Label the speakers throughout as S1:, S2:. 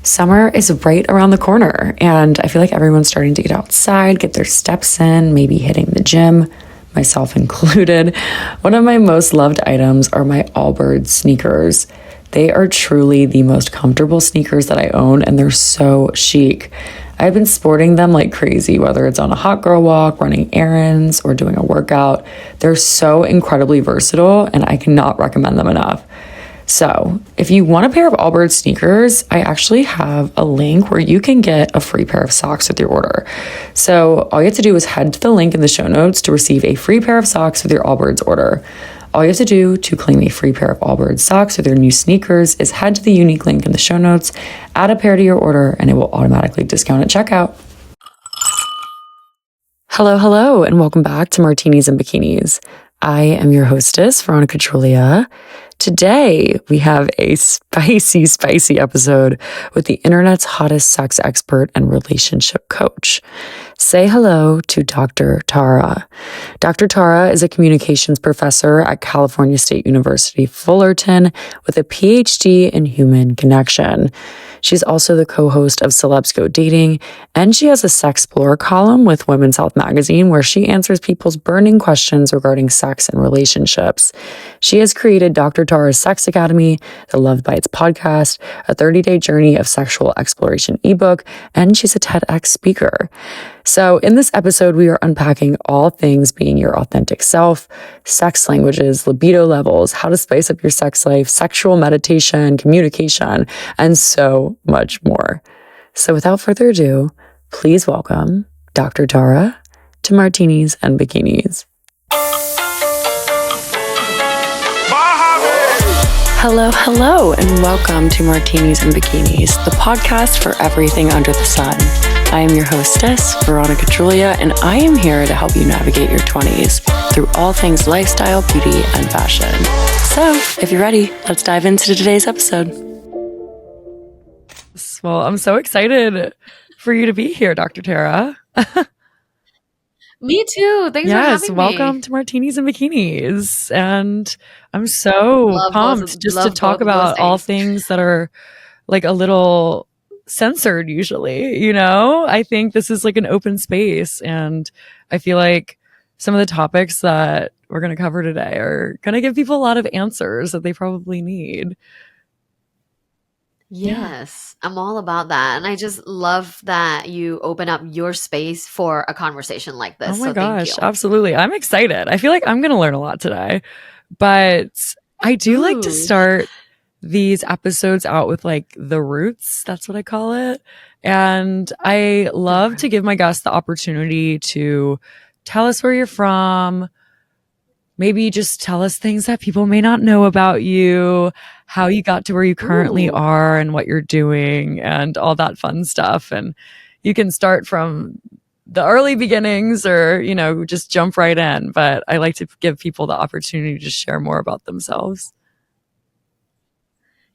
S1: Summer is right around the corner, and I feel like everyone's starting to get outside, get their steps in, maybe hitting the gym, myself included. One of my most loved items are my Allbirds sneakers. They are truly the most comfortable sneakers that I own, and they're so chic. I've been sporting them like crazy, whether it's on a hot girl walk, running errands, or doing a workout. They're so incredibly versatile, and I cannot recommend them enough. So, if you want a pair of Allbirds sneakers, I actually have a link where you can get a free pair of socks with your order. So, all you have to do is head to the link in the show notes to receive a free pair of socks with your Allbirds order. All you have to do to claim a free pair of Allbirds socks with your new sneakers is head to the unique link in the show notes, add a pair to your order, and it will automatically discount at checkout. Hello, and welcome back to Martinis and Bikinis. I am your hostess, Veronica Droulia. Today, we have a spicy episode with the internet's hottest sex expert and relationship coach. Say hello to Dr. Tara. Dr. Tara is a communications professor at California State University, Fullerton, with a PhD in human connection. She's also the co-host of Celebs Go Dating, and she has a Sexplorer column with Women's Health magazine where she answers people's burning questions regarding sex and relationships. She has created Dr. Tara's Sex Academy, the Love Bites podcast, a 30-day journey of sexual exploration ebook, and she's a TEDx speaker. So in this episode, we are unpacking all things being your authentic self, sex languages, libido levels, how to spice up your sex life, sexual meditation, communication, and so much more. So without further ado, please welcome Dr. Tara to Martinis and Bikinis. Hello, and welcome to Martinis and Bikinis, the podcast for everything under the sun. I am your hostess, Veronica Droulia, and I am here to help you navigate your 20s through all things lifestyle, beauty, and fashion. So, if you're ready, let's dive into today's episode. Well, I'm so excited for you to be here, Dr. Tara.
S2: Me too. Thanks for having me.
S1: Welcome to Martinis and Bikinis. And I'm so pumped to talk about all things that are like a little censored usually, you know? I think this is like an open space, and I feel like some of the topics that we're going to cover today are going to give people a lot of answers that they probably need.
S2: Yes, I'm all about that. And I just love that you open up your space for a conversation like this.
S1: Oh my
S2: gosh,
S1: absolutely. I'm excited. I feel like I'm going to learn a lot today. But I do like to start these episodes out with like the roots. That's what I call it. And I love to give my guests the opportunity to tell us where you're from. Maybe just tell us things that people may not know about you, how you got to where you currently are and what you're doing and all that fun stuff. And you can start from the early beginnings or, you know, just jump right in. But I like to give people the opportunity to share more about themselves.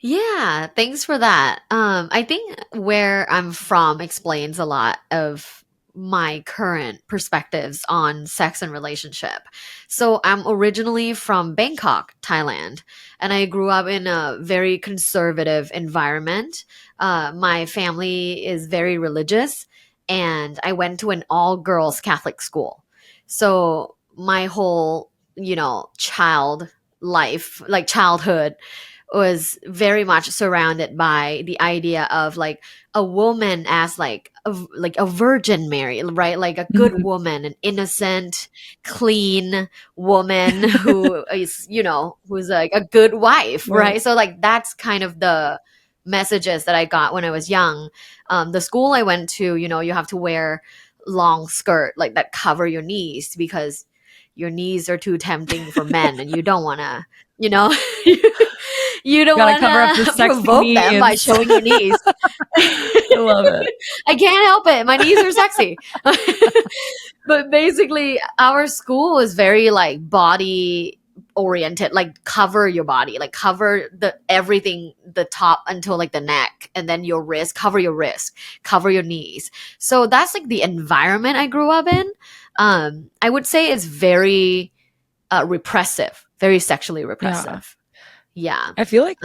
S2: Yeah, thanks for that. I think where I'm from explains a lot of my current perspectives on sex and relationship. So I'm originally from Bangkok, Thailand, and I grew up in a very conservative environment. My family is very religious, and I went to an all-girls Catholic school. So my whole, child life, like childhood, was very much surrounded by the idea of like a woman as like a Virgin Mary, right? Like a good woman, an innocent, clean woman who is, who's like a good wife, right? So like that's kind of the messages that I got when I was young. The school I went to, you have to wear long skirt like that cover your knees because your knees are too tempting for men and you don't want to, you don't want to provoke them by showing your knees.
S1: I love it.
S2: I can't help it. My knees are sexy. But basically, our school is very like body oriented, like cover your body, like cover everything, the top until like the neck, and then your wrist, cover your knees. So that's like the environment I grew up in. I would say it's very repressive, very sexually repressive. Yeah.
S1: I feel like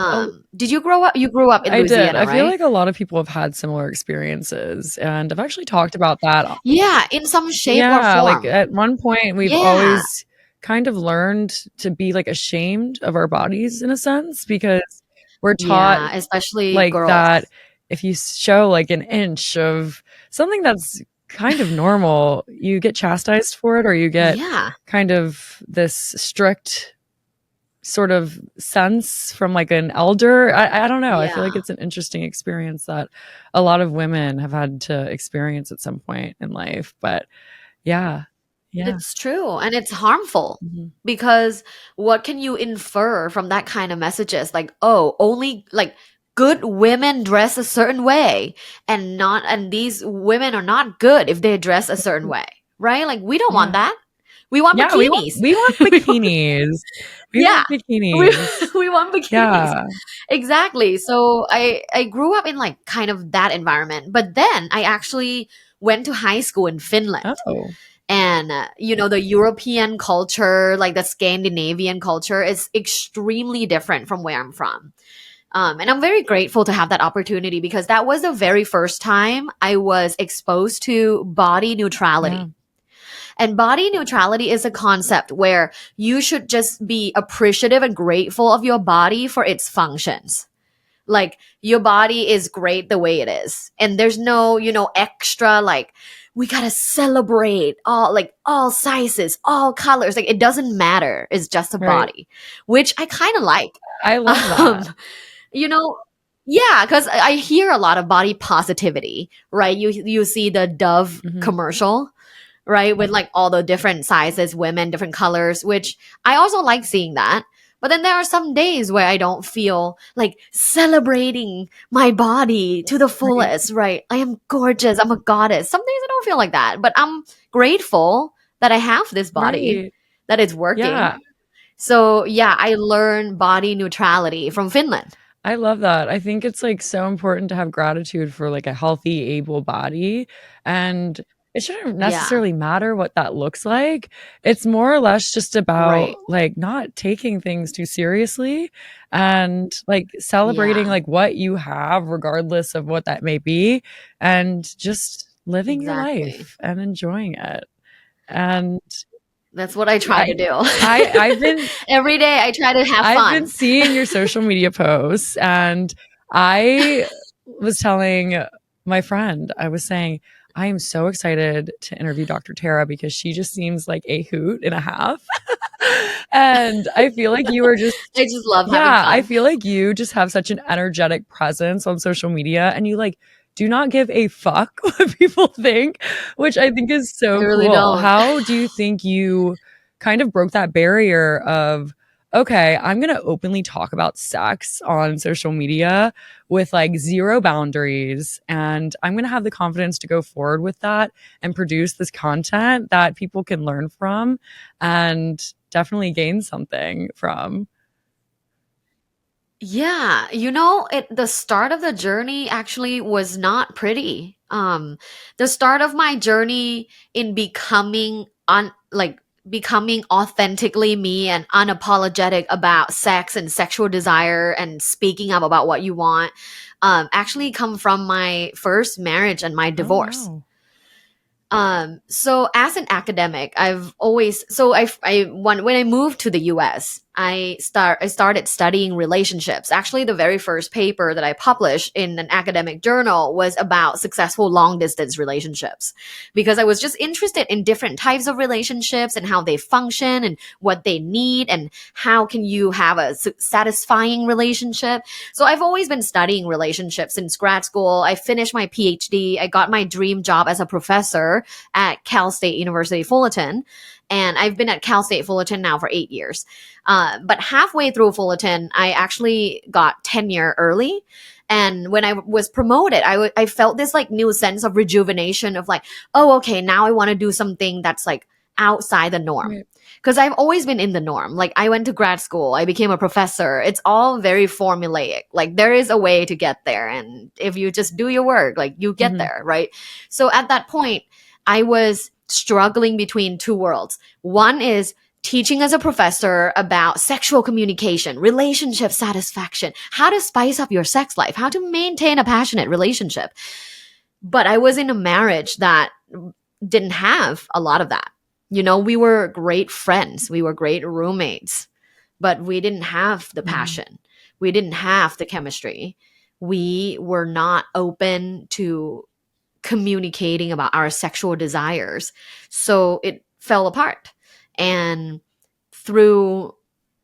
S2: Did you grow up? You grew up in
S1: I did.
S2: Louisiana,
S1: I feel
S2: right?
S1: like a lot of people have had similar experiences, and I've actually talked about that.
S2: Yeah, in some shape or
S1: Yeah, like
S2: form.
S1: at one point, we've
S2: Yeah.
S1: always kind of learned to be like ashamed of our bodies in a sense because we're taught
S2: Yeah, especially
S1: like that
S2: girls.
S1: if you show like an inch of something that's kind of normal, you get chastised for it or you get
S2: Yeah.
S1: kind of this strict sort of sense from like an elder. I don't know. I feel like
S2: Yeah.
S1: it's an interesting experience that a lot of women have had to experience at some point in life. But yeah, yeah.
S2: It's true, and it's harmful
S1: Mhm.
S2: because what can you infer from that kind of messages? Like, oh, only like good women dress a certain way and these women are not good if they dress a certain way, right? Like we don't want
S1: Yeah.
S2: that. We want
S1: Yeah,
S2: bikinis.
S1: we want
S2: We want,
S1: bikinis. We
S2: yeah.
S1: want
S2: We
S1: bikinis.
S2: we want bikinis.
S1: Yeah.
S2: Exactly. So I grew up in like kind of that environment, but then I actually went to high school in Finland.
S1: Oh,
S2: And the European culture, like the Scandinavian culture, is extremely different from where I'm from. And I'm very grateful to have that opportunity because that was the very first time I was exposed to body
S1: yeah.
S2: neutrality. And body neutrality is a concept where you should just be appreciative and grateful of your body for its functions. Like your body is great the way it is. And there's no, extra like we got to celebrate all sizes, all colors. Like it doesn't matter. It's just a
S1: Right.
S2: body, which I kind of like.
S1: I love
S2: Um,
S1: that.
S2: you know, yeah, because I hear a lot of body positivity, right? You see the Dove
S1: Mhm.
S2: commercial, right? With like all the different sizes, women, different colors, which I also like seeing that. But then there are some days where I don't feel like celebrating my body to the
S1: Right.
S2: fullest, right? I am gorgeous. I'm a goddess. Some days I don't feel like that, but I'm grateful that I have this body,
S1: Right.
S2: that it's working.
S1: Yeah.
S2: So yeah, I learned body neutrality from Finland.
S1: I love that. I think it's like so important to have gratitude for like a healthy, able body. And it shouldn't
S2: Yeah,
S1: necessarily matter what that looks like. It's more or less just about
S2: right.
S1: like not taking things too seriously and like celebrating
S2: Yeah,
S1: like what you have, regardless of what that may be, and just living your
S2: exactly.
S1: life and enjoying it. And
S2: That's what I try
S1: I
S2: to do.
S1: I've been
S2: Every day I try to have
S1: I've been
S2: fun.
S1: seeing your social media posts and I was telling my friend, I was saying, I am so excited to interview Dr. Tara because she just seems like a hoot and a half. And I feel like you are
S2: I
S1: just,
S2: just love having
S1: yeah, I
S2: fun.
S1: feel like you just have such an energetic presence on social media and you like do not give a fuck what people think, which I think is
S2: I
S1: so
S2: really
S1: cool.
S2: don't.
S1: How do you think you kind of broke that barrier of, okay, I'm going to openly talk about sex on social media with like zero boundaries. And I'm going to have the confidence to go forward with that and produce this content that people can learn from and definitely gain something from.
S2: Yeah, the start of the journey actually was not pretty. The start of my journey in becoming authentically me and unapologetic about sex and sexual desire and speaking up about what you want, actually come from my first marriage and my
S1: Oh,
S2: divorce.
S1: wow.
S2: So as an academic, I've always so I when I moved to the US, I started studying relationships. Actually, the very first paper that I published in an academic journal was about successful long distance relationships because I was just interested in different types of relationships and how they function and what they need and how can you have a satisfying relationship. So I've always been studying relationships since grad school. I finished my PhD. I got my dream job as a professor at Cal State University Fullerton. And I've been at Cal State Fullerton now for 8 years. But halfway through Fullerton, I actually got tenure early. And when I was promoted, I felt this like new sense of rejuvenation of like, oh, okay, now I want to do something that's like outside the norm.
S1: Right.
S2: Because I've always been in the norm. Like I went to grad school, I became a professor. It's all very formulaic. Like there is a way to get there. And if you just do your work, like you get
S1: Mm-hmm.
S2: there, right? So at that point, I was struggling between two worlds. One is teaching as a professor about sexual communication, relationship satisfaction, how to spice up your sex life, how to maintain a passionate relationship. But I was in a marriage that didn't have a lot of that. You know, we were great friends, we were great roommates, but we didn't have the passion. We didn't have the chemistry. We were not open to communicating about our sexual desires. So it fell apart. And through,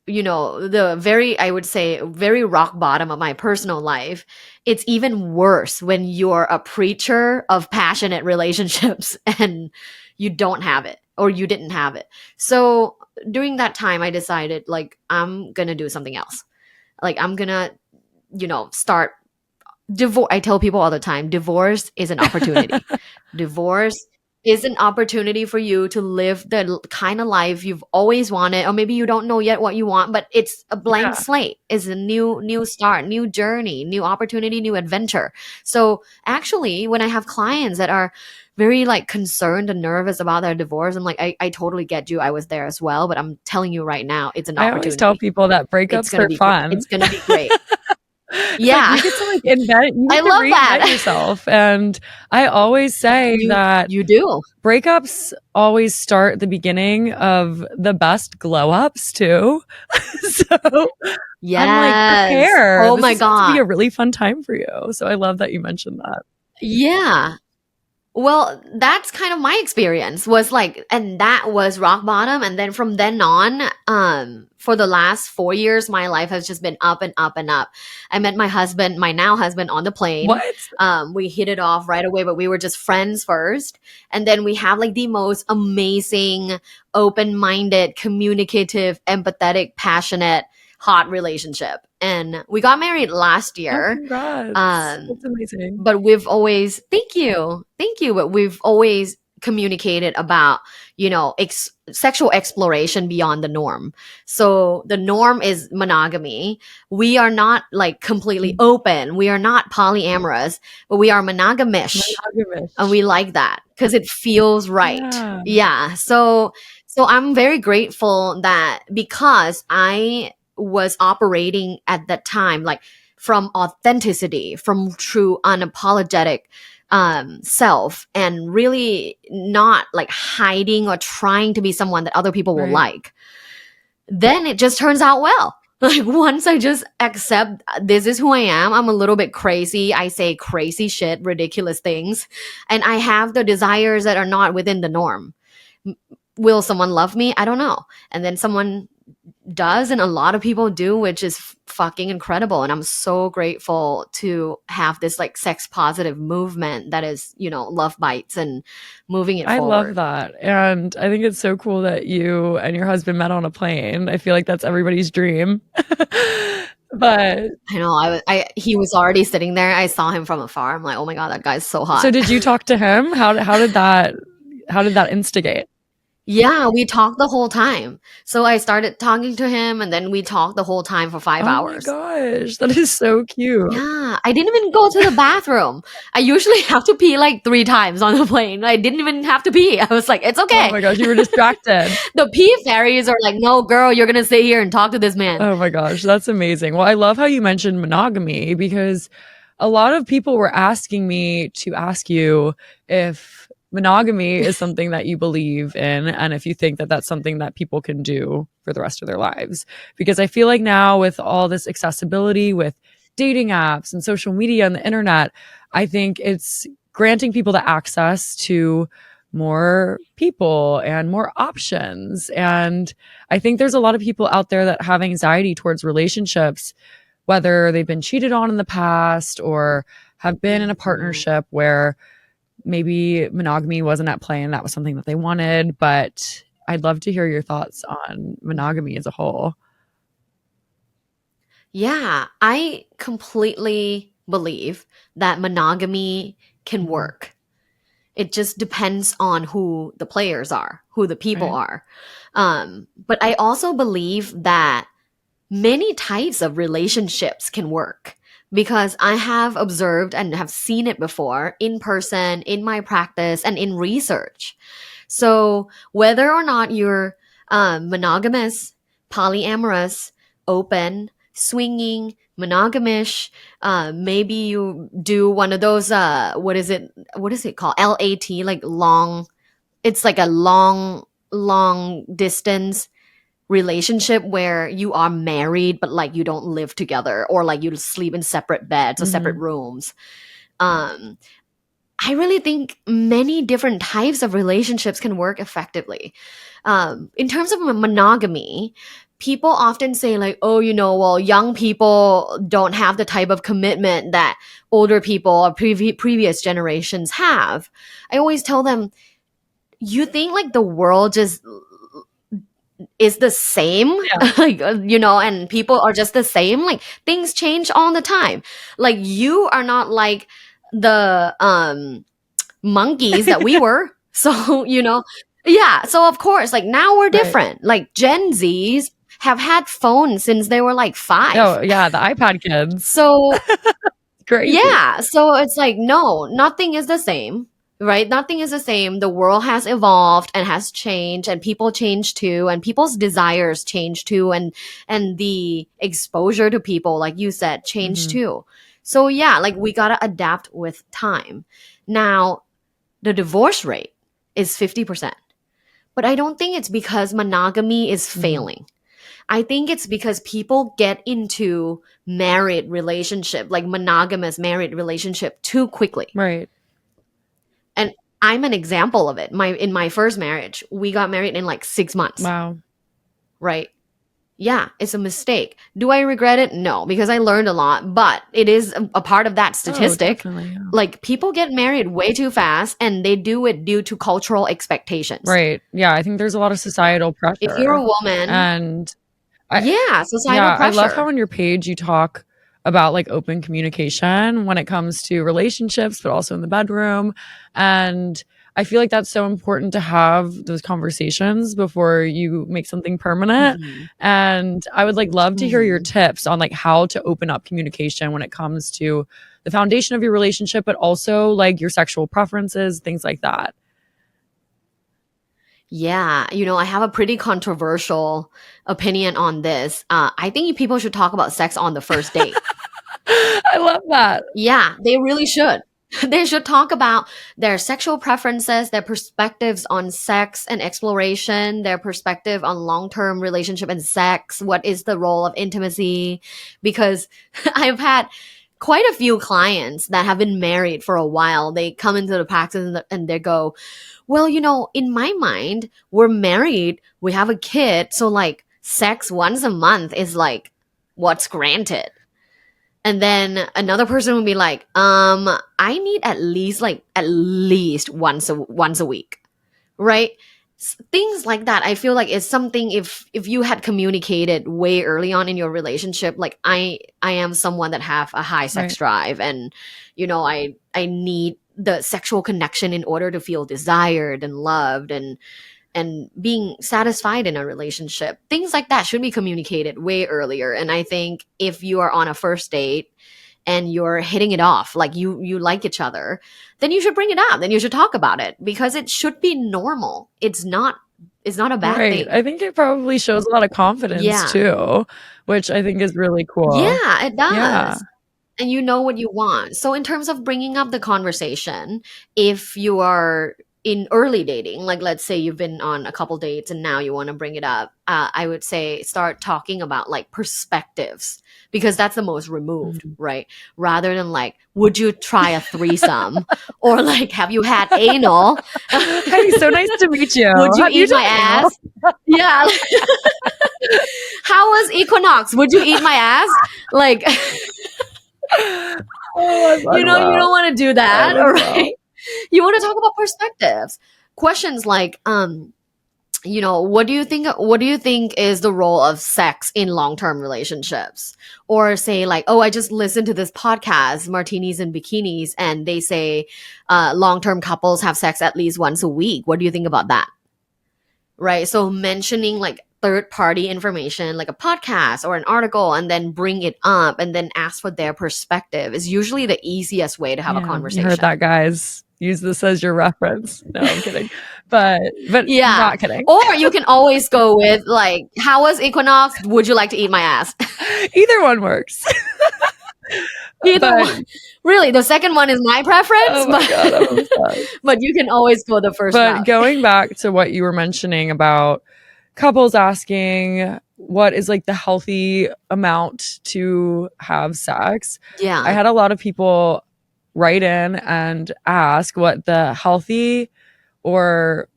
S2: you know, the very, I would say, very rock bottom of my personal life, it's even worse when you're a preacher of passionate relationships and you don't have it or you didn't have it. So during that time, I decided, like, I'm going to do something else. Like, I'm going to, you know, start divorce. I tell people all the time, divorce is an opportunity. Divorce is an opportunity for you to live the kind of life you've always wanted, or maybe you don't know yet what you want, but it's a blank
S1: Yeah.
S2: slate. It's a new start, new journey, new opportunity, new adventure. So actually, when I have clients that are very like concerned and nervous about their divorce, I'm like, I totally get you. I was there as well, but I'm telling you right now, it's an
S1: I always tell
S2: opportunity.
S1: people that
S2: It's
S1: breakups
S2: gonna
S1: are
S2: be
S1: fun.
S2: it's gonna be great.
S1: It's like
S2: Yeah.
S1: you get to like invent, you
S2: I
S1: get to
S2: love
S1: reinvent
S2: that.
S1: yourself. And I always say that
S2: You do.
S1: breakups always start the beginning of the best glow ups too. So I'm like,
S2: Yes.
S1: prepare.
S2: Oh
S1: This
S2: my
S1: is about to be
S2: God.
S1: a really fun time for you. So I love that you mentioned that.
S2: Yeah. Well, that's kind of my experience was like, and that was rock bottom. And then from then on, for the last 4 years, my life has just been up and up and up. I met my husband, my now husband, on the plane.
S1: What?
S2: We hit it off right away, but we were just friends first. And then we have like the most amazing, open-minded, communicative, empathetic, passionate, hot relationship. And we got married last
S1: Oh,
S2: year.
S1: congrats.
S2: Um,
S1: That's amazing.
S2: but we've always thank you, but we've always communicated about, you know, sexual exploration beyond the norm. So the norm is monogamy. We are not like completely open, we are not polyamorous, but we are monogamish, and
S1: Monogamish.
S2: we like that because it feels right.
S1: Yeah.
S2: Yeah. So I'm very grateful that because I was operating at that time like from authenticity, from true unapologetic self, and really not like hiding or trying to be someone that other people will
S1: Right.
S2: like, then it just turns out well. Like once I just accept this is who I am, I'm a little bit crazy. I say crazy shit, ridiculous things, and I have the desires that are not within the norm. Will someone love me? I don't know. And then someone does, and a lot of people do, which is fucking incredible. And I'm so grateful to have this like sex positive movement that is, you know, love bites and moving it
S1: I love
S2: forward.
S1: that. And I think it's so cool that you and your husband met on a plane. I feel like that's everybody's dream. But
S2: I know. He was already sitting there. I saw him from afar. I'm like, oh my god, that guy's so
S1: so
S2: hot.
S1: did you talk to him? How did that instigate?
S2: Yeah, we talked the whole time. So I started talking to him, and then we talked the whole time for 5
S1: Oh my
S2: hours.
S1: gosh, that is so cute.
S2: Yeah, I didn't even go to the bathroom. I usually have to pee like 3 times on the plane. I didn't even have to pee. I was like, it's
S1: Oh
S2: okay.
S1: my gosh, you were distracted.
S2: The pee fairies are like, no, girl, you're gonna sit here and talk to this man.
S1: Oh my gosh, that's amazing. Well, I love how you mentioned monogamy because a lot of people were asking me to ask you if monogamy is something that you believe in and if you think that that's something that people can do for the rest of their lives. Because I feel like now with all this accessibility with dating apps and social media and the internet, I think it's granting people the access to more people and more options. And I think there's a lot of people out there that have anxiety towards relationships, whether they've been cheated on in the past or have been in a partnership where maybe monogamy wasn't at play and that was something that they wanted. But I'd love to hear your thoughts on monogamy as a whole.
S2: Yeah, I completely believe that monogamy can work. It just depends on who the players are, who the people
S1: Right.
S2: are. But I also believe that many types of relationships can work because I have observed and have seen it before in person, in my practice, and in research. So whether or not you're Monogamous, polyamorous, open, swinging, monogamish. Maybe you do one of those, what is it called? LAT, like long, it's like a long distance relationship where you are married, but like you don't live together, or like you sleep in separate beds or separate rooms. Um, I really think many different types of relationships can work effectively. In terms of monogamy, people often say like, oh, well, young people don't have the type of commitment that older people or previous generations have. I always tell them, you think like the world just is the same?
S1: Yeah.
S2: Like, and people are just the same. Like, things change all the time. Like, you are not like the monkeys that we were. So, yeah. So, of course, like now we're
S1: Right.
S2: different. Like, Gen Zs have had phones since they were like 5.
S1: Oh, yeah, the iPad kids.
S2: So,
S1: Crazy.
S2: yeah. So it's like, no, nothing is the same, right? Nothing is the same. The world has evolved and has changed, and people change too, and people's desires change too, and the exposure to people, like you said, change too. So yeah, like we gotta adapt with time. Now, the divorce rate is 50%. But I don't think it's because monogamy is failing. I think it's because people get into married relationship, like monogamous married relationship, too quickly.
S1: Right.
S2: And I'm an example of it. In my first marriage, we got married in like 6 months.
S1: Wow.
S2: Right? Yeah, it's a mistake. Do I regret it? No, because I learned a lot, but it is a part of that statistic.
S1: Definitely, yeah.
S2: Like, people get married way too fast, and they do it due to cultural expectations.
S1: Right. Yeah, I think there's a lot of societal pressure.
S2: If you're a woman,
S1: and
S2: societal
S1: I
S2: pressure.
S1: love how on your page you talk about like open communication when it comes to relationships, but also in the bedroom. And I feel like that's so important to have those conversations before you make something permanent. And I would like love to hear your tips on like how to open up communication when it comes to the foundation of your relationship, but also like your sexual preferences, things like that.
S2: Yeah, I have a pretty controversial opinion on this. I think people should talk about sex on the first date.
S1: I love that.
S2: Yeah, they really should. They should talk about their sexual preferences, their perspectives on sex and exploration, their perspective on long-term relationship and sex. What is the role of intimacy? Because I've had quite a few clients that have been married for a while. They come into the practice and they go, well, in my mind, we're married, we have a kid, so like sex once a month is like what's granted. And then another person would be like, I need at least once a week, right? Things like that. I feel like is something, if you had communicated way early on in your relationship, like I am someone that have a high sex drive, and I need the sexual connection in order to feel desired and loved and being satisfied in a relationship. Things like that should be communicated way earlier. And I think if you are on a first date and you're hitting it off, like you like each other, then you should bring it up. Then you should talk about it, because it should be normal. It's not a bad thing.
S1: I think it probably shows a lot of confidence too, which I think is really cool.
S2: Yeah, it does.
S1: Yeah.
S2: And you know what you want. So in terms of bringing up the conversation, if you are in early dating, like let's say you've been on a couple dates and now you want to bring it up, I would say start talking about like perspectives, because that's the most removed, right? Rather than like, would you try a threesome? Or like, have you had anal?
S1: Hey, so nice to meet you.
S2: Would you eat my ass? Yeah. How was Equinox? Would you eat my ass? Like, you don't want to do that, right? You want to talk about perspectives. Questions like, what do you think is the role of sex in long-term relationships? Or say like, oh, I just listened to this podcast, Martinis and Bikinis, and they say long-term couples have sex at least once a week. What do you think about that? Right? So mentioning like third-party information, like a podcast or an article, and then bring it up and then ask for their perspective is usually the easiest way to have a conversation.
S1: You heard that, guys. use this as your reference. No, I'm kidding. But
S2: Yeah.
S1: not kidding.
S2: Or you can always go with like, how was equinox? Would you like to eat my ass?
S1: Either one works.
S2: Either
S1: But
S2: one. Really, the second one is my preference,
S1: oh my God, I'm obsessed.
S2: but you can always go the first
S1: But
S2: route.
S1: going back to what you were mentioning about couples asking what is like the healthy amount to have sex, I
S2: Yeah.
S1: had a lot of people write in and ask what the healthy, or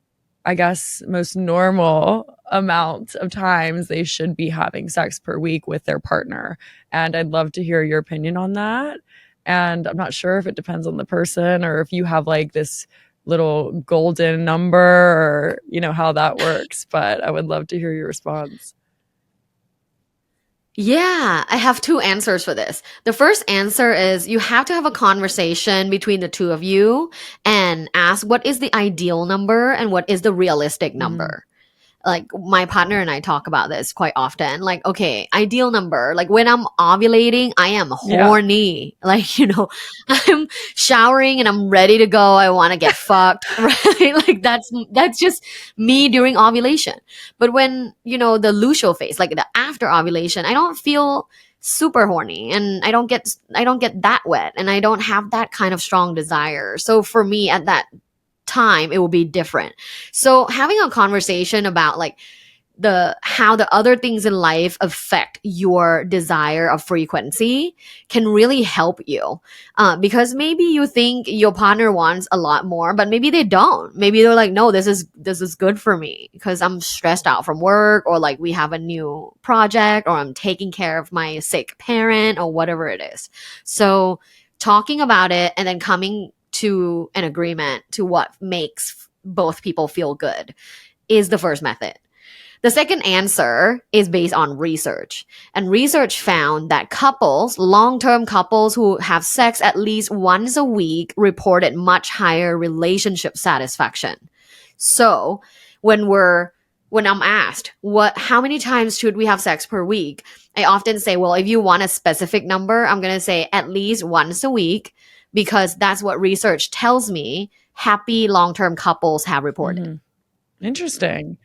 S1: I guess most normal amount of times they should be having sex per week with their partner. And I'd love to hear your opinion on that. And I'm not sure if it depends on the person or if you have like this little golden number or, you know, how that works, but I would love to hear your response.
S2: Yeah, I have two answers for this. The first answer is you have to have a conversation between the two of you and ask what is the ideal number and what is the realistic
S1: Mm-hmm.
S2: number. Like my partner and I talk about this quite often. Like, okay, ideal number. Like when I'm ovulating, I am
S1: Yeah.
S2: horny. Like, I'm showering and I'm ready to go. I want to get fucked, right? Like that's just me during ovulation. But when, the luteal phase, like the after ovulation, I don't feel super horny and I don't get that wet and I don't have that kind of strong desire. So for me at that time it will be different. So having a conversation about like the how the other things in life affect your desire of frequency can really help you, because maybe you think your partner wants a lot more but maybe they don't. Maybe they're like, no, this is good for me because I'm stressed out from work, or like we have a new project, or I'm taking care of my sick parent, or whatever it is. So talking about it and then coming to an agreement to what makes both people feel good is the first method. The second answer is based on research. And research found that long term couples who have sex at least once a week reported much higher relationship satisfaction. So when I'm asked how many times should we have sex per week, I often say, well, if you want a specific number, I'm going to say at least once a week, because that's what research tells me happy long term couples have reported.
S1: Mm-hmm. Interesting.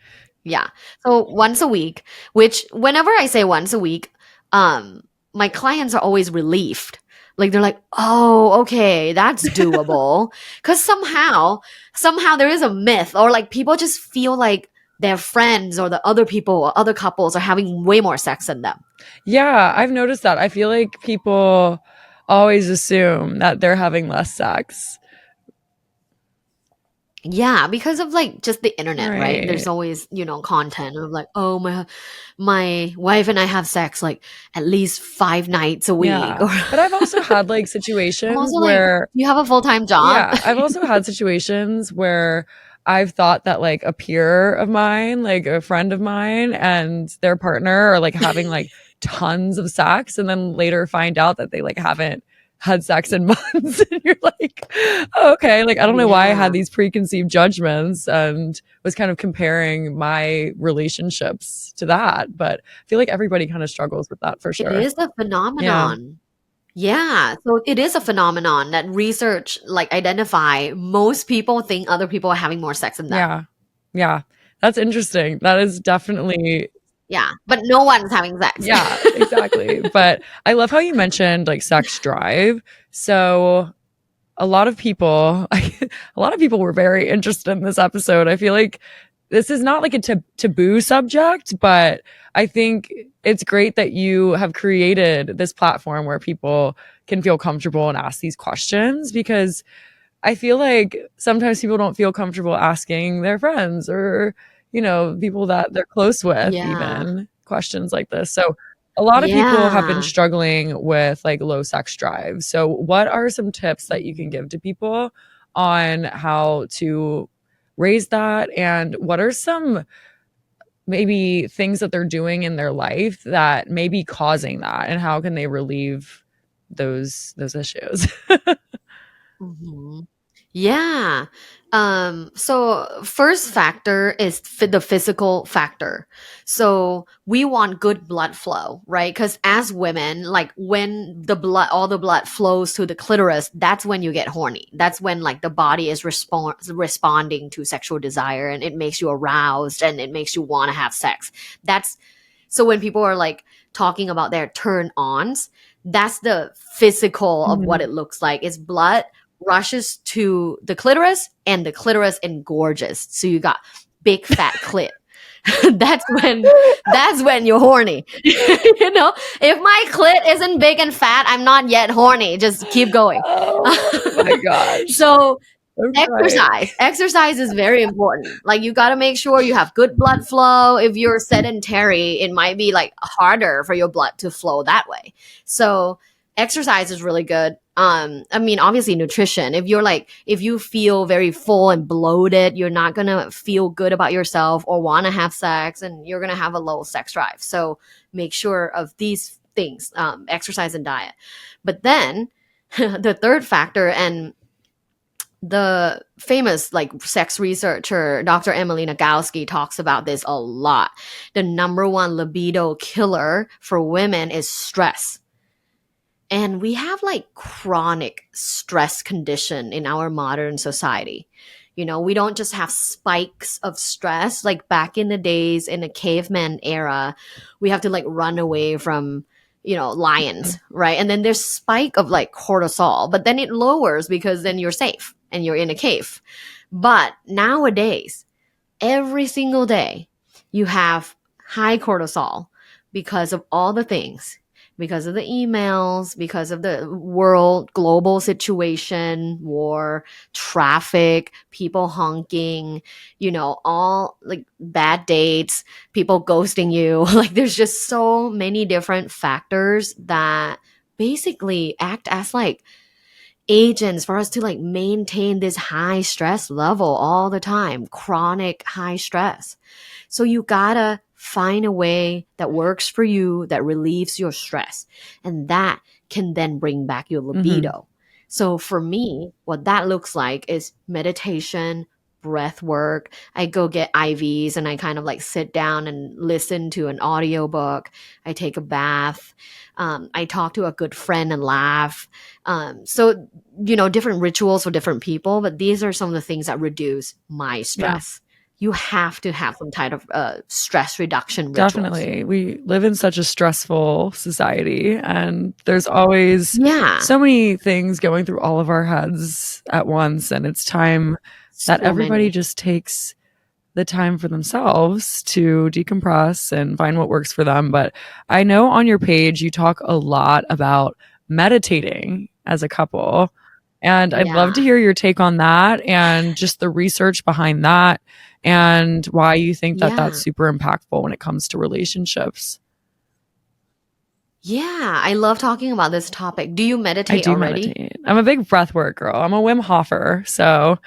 S2: Yeah. So once a week, which whenever I say once a week, my clients are always relieved. Like they're like, "Oh, okay, that's doable." Cuz somehow there is a myth, or like people just feel like their friends or the other people or other couples are having way more sex than them.
S1: Yeah, I've noticed that. I feel like people always assume that they're having less sex.
S2: Yeah, because of like just the internet, right? There's
S1: Right.
S2: always, content of like, oh, my wife and I have sex like at least 5 nights a week.
S1: Yeah.
S2: Or
S1: But I've also had like
S2: I'm
S1: situations
S2: also like,
S1: where,
S2: you have a full-time job?
S1: yeah, I've also had situations where I've thought that like a peer of mine, like a friend of mine and their partner are like having like tons of sex and then later find out that they like haven't had sex in months. And you're like, oh, okay, like I don't know why I had
S2: Yeah,
S1: these preconceived judgments and was kind of comparing my relationships to that. But I feel like everybody kind of struggles with that for
S2: it
S1: sure.
S2: is a
S1: Yeah.
S2: phenomenon. Yeah, so it is a phenomenon that research like identify. Most people think other people are having more sex than them.
S1: Yeah. Yeah. That's interesting. That is definitely,
S2: Yeah, but no one's having sex.
S1: yeah, exactly. But I love how you mentioned like sex drive. So a lot of people, a lot of people were very interested in this episode. I feel like this is not like a taboo subject, but I think it's great that you have created this platform where people can feel comfortable and ask these questions, because I feel like sometimes people don't feel comfortable asking their friends or, you know, people that they're close with
S2: Yeah.
S1: even questions like this. So a lot of people have been
S2: Yeah.
S1: struggling with like low sex drive. So what are some tips that you can
S2: Mhm.
S1: give to people on how to raise that, and what are some maybe things that they're doing in their life that may be causing that, and how can they relieve those issues?
S2: Mhm. Yeah. So first factor is the physical factor. So we want good blood flow, right? Because as women, like when all the blood flows to the clitoris, that's when you get horny. That's when like the body is responding to sexual desire, and it makes you aroused and it makes you want to have sex. That's so when people are like talking about their turn ons, that's the physical of what
S1: Mhm.
S2: it looks like. It's blood rushes to the clitoris and the clitoris engorges. So you got big fat clit. that's when that's when you're horny. If my clit isn't big and fat, I'm not yet horny. Just keep going.
S1: Oh my gosh.
S2: so
S1: I'm crying.
S2: exercise is very important. Like you got to make sure you have good blood flow. If you're sedentary, it might be like harder for your blood to flow that way. So exercise is really good. I mean, obviously nutrition. If you feel very full and bloated, you're not going to feel good about yourself or want to have sex, and you're going to have a low sex drive. So make sure of these things, exercise and diet. But then the third factor, and the famous like sex researcher Dr. Emily Nagoski talks about this a lot. The number one libido killer for women is stress. And we have like chronic stress condition in our modern society. We don't just have spikes of stress like back in the days in the caveman era. We have to like run away from lions, right? And then there's spike of like cortisol, but then it lowers because then you're safe and you're in a cave. But nowadays, every single day, you have high cortisol because of all the things, because of the emails, because of the world global situation, war, traffic, people honking, all like bad dates, people ghosting you. Like there's just so many different factors that basically act as like agents for us to like maintain this high stress level all the time, chronic high stress. So you gotta find a way that works for you, that relieves your stress, and that can then bring back your
S1: Mhm.
S2: libido. So for me, what that looks like is meditation, breath work. I go get IVs and I kind of like sit down and listen to an audiobook. I take a bath. I talk to a good friend and laugh. So different rituals for different people, but these are some of the things that reduce my
S1: Yeah,
S2: stress. You have to have some type of stress reduction rituals.
S1: definitely. We live in such a stressful society, and there's always
S2: Yeah,
S1: so many things going through all of our heads at once. And it's time that
S2: so
S1: everybody
S2: many.
S1: just takes the time for themselves to decompress and find what works for them. But I know on your page you talk a lot about meditating as a couple. And I'd love to
S2: Yeah,
S1: hear your take on that and just the research behind that and why you think that that's
S2: yeah,
S1: super impactful when it comes to relationships.
S2: yeah. I love talking about this topic. Do you
S1: I
S2: meditate
S1: do
S2: already?
S1: meditate. I'm a big breathwork girl. I'm a Wim Hofer. So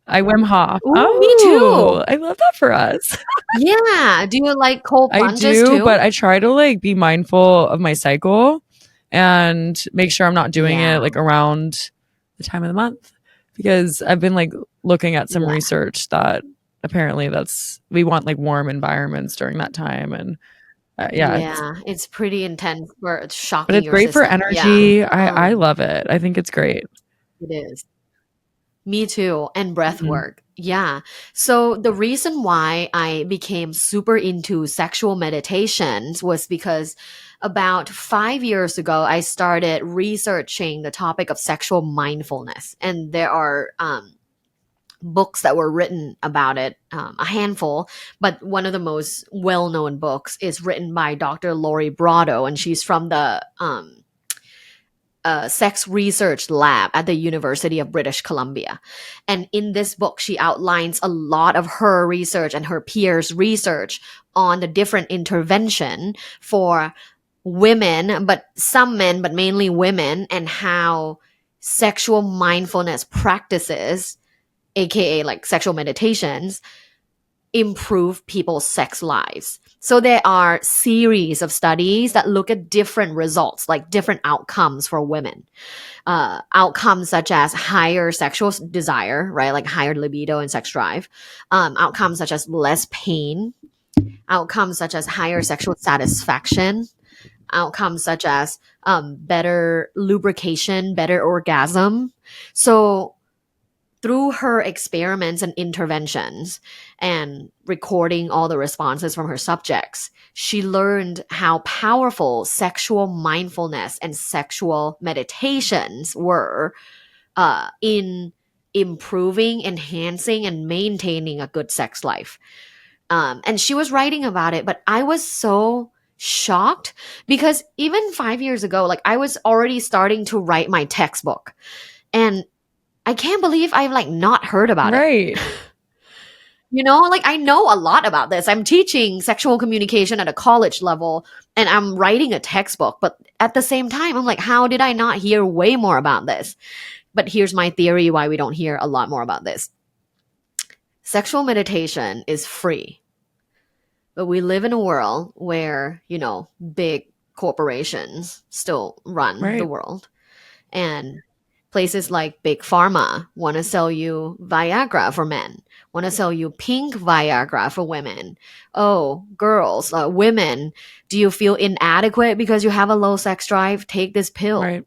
S1: I Wim Hof.
S2: Oh, me
S1: Oh,
S2: too.
S1: I love that for us.
S2: Yeah. Do you like cold
S1: I
S2: plunges
S1: do,
S2: too?
S1: but I try to like be mindful of my cycle and make sure I'm not doing it
S2: Yeah,
S1: like around the time of the month because I've been like looking at some
S2: yeah,
S1: research that apparently that's we want like warm environments during that time and yeah,
S2: yeah. It's pretty intense for it's
S1: but
S2: shocking
S1: it's
S2: your
S1: great for
S2: system. Yeah,
S1: energy. I love it. I think it's great.
S2: it is. Me too. And breath
S1: Mhm.
S2: work. Yeah. So the reason why I became super into sexual meditations was because about 5 years ago, I started researching the topic of sexual mindfulness. And there are books that were written about it, a handful, but one of the most well known books is written by Dr. Lori Brotto, and she's from the sex research lab at the University of British Columbia. And in this book, she outlines a lot of her research and her peers' research on the different intervention for women, but some men, but mainly women, and how sexual mindfulness practices, aka like sexual meditations, improve people's sex lives. So there are series of studies that look at different results, like different outcomes for women. Outcomes such as higher sexual desire, right? Like higher libido and sex drive. Outcomes such as less pain. Outcomes such as higher sexual satisfaction. Outcomes such as better lubrication, better orgasm. So through her experiments and interventions and recording all the responses from her subjects, she learned how powerful sexual mindfulness and sexual meditations were in improving, enhancing, and maintaining a good sex life. And she was writing about it, but I was so shocked because even 5 years ago, like I was already starting to write my textbook. And I can't believe I've like not heard about it.
S1: Right.
S2: Like I know a lot about this. I'm teaching sexual communication at a college level and I'm writing a textbook, but at the same time, I'm like, how did I not hear way more about this? But here's my theory why we don't hear a lot more about this. Sexual meditation is free. But we live in a world where, big corporations still run the
S1: Right.
S2: world. And places like Big Pharma want to sell you Viagra for men, want to sell you pink Viagra for women. Oh, girls, women, do you feel inadequate because you have a low sex drive? Take this pill.
S1: Right.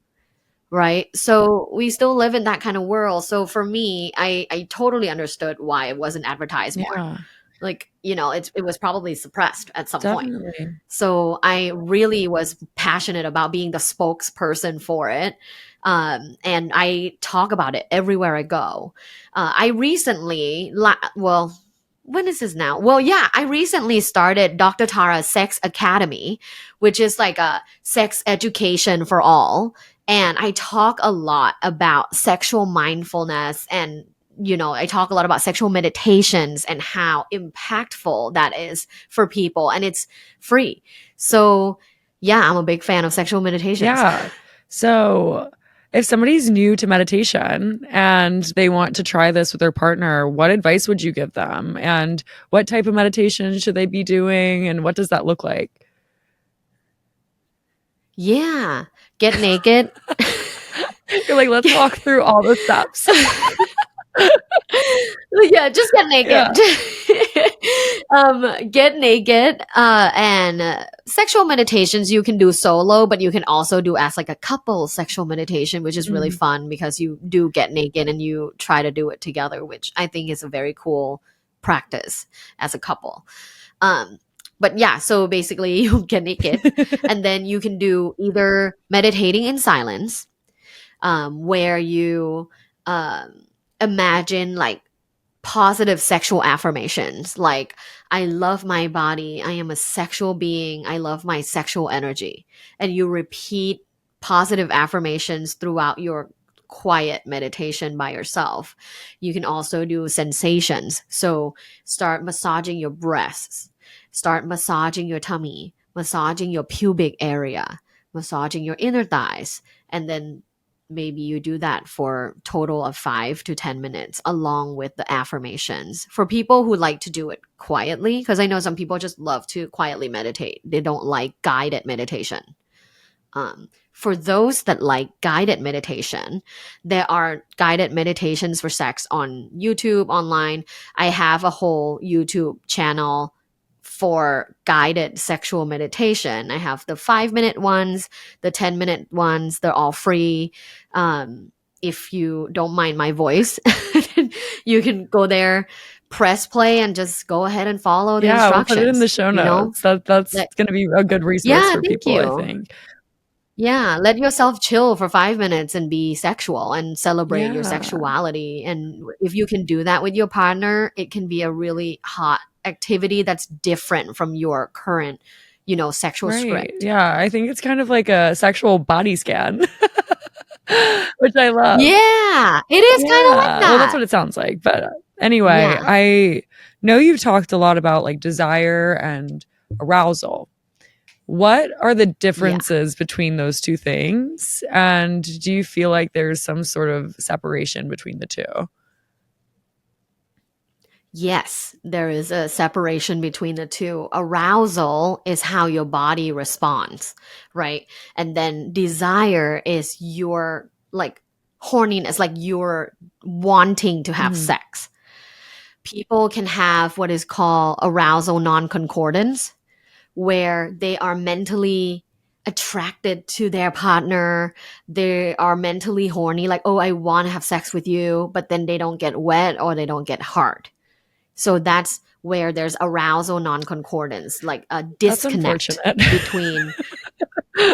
S2: Right. So we still live in that kind of world. So for me, I totally understood why it wasn't advertised more.
S1: Yeah,
S2: Like, it was probably suppressed at some point.
S1: definitely.
S2: So I really was passionate about being the spokesperson for it. And I talk about it everywhere I go. I recently, well, when is this now? Well, yeah, I recently started Dr. Tara's Sex Academy, which is like a sex education for all. And I talk a lot about sexual mindfulness and I talk a lot about sexual meditations and how impactful that is for people. And it's free. So, yeah, I'm a big fan of sexual meditations.
S1: Yeah. So if somebody's new to meditation and they want to try this with their partner, what advice would you give them? And what type of meditation should they be doing? And what does that look like?
S2: Yeah. Get naked.
S1: You're like, let's walk through all the steps.
S2: Yeah, just get naked. Get naked. And sexual meditations you can do solo, but you can also do as like a couple sexual meditation, which is really fun because you do get naked and you try to do it together, which I think is a very cool practice as a couple. But yeah, so basically you get naked and then you can do either meditating in silence, where you imagine like positive sexual affirmations like I love my body, I am a sexual being, I love my sexual energy, and you repeat positive affirmations throughout your quiet meditation by yourself. You can also do sensations, so start massaging your breasts, start massaging your tummy, massaging your pubic area, massaging your inner thighs, and then maybe you do that for total of 5 to 10 minutes along with the affirmations for people who like to do it quietly, because I know some people just love to quietly meditate, they don't like guided meditation. For those that like guided meditation, there are guided meditations for sex on YouTube online. I have a whole YouTube channel for guided sexual meditation. I have the 5-minute ones, the 10-minute ones, they're all free. If you don't mind my voice, you can go there, press play, and just go ahead and follow the
S1: Yeah, we'll put it in the
S2: instructions.
S1: show notes. That's going to be a good resource
S2: Yeah,
S1: for
S2: thank
S1: people, I
S2: you.
S1: think.
S2: Yeah, let yourself chill for 5 minutes and be sexual and celebrate your
S1: Yeah.
S2: sexuality. And if you can do that with your partner, it can be a really hot activity that's different from your current, sexual
S1: Right.
S2: script.
S1: Yeah. I think it's kind of like a sexual body scan, which I love.
S2: Yeah, it is kind of like
S1: Yeah. Well, that's
S2: that.
S1: what it sounds like. But anyway,
S2: Yeah,
S1: I know you've talked a lot about like desire and arousal. What are the
S2: yeah.
S1: differences between those two things? And do you feel like there's some sort of separation between the two?
S2: Yes, there is a separation between the two. Arousal is how your body responds, right? And then desire is your like horniness, like you're wanting to have
S1: Hmm.
S2: sex. People can have what is called arousal non-concordance, where they are mentally attracted to their partner. They are mentally horny, like, oh, I want to have sex with you, but then they don't get wet or they don't get hard. So that's where there's arousal non-concordance, like a
S1: That's
S2: disconnect
S1: unfortunate.
S2: between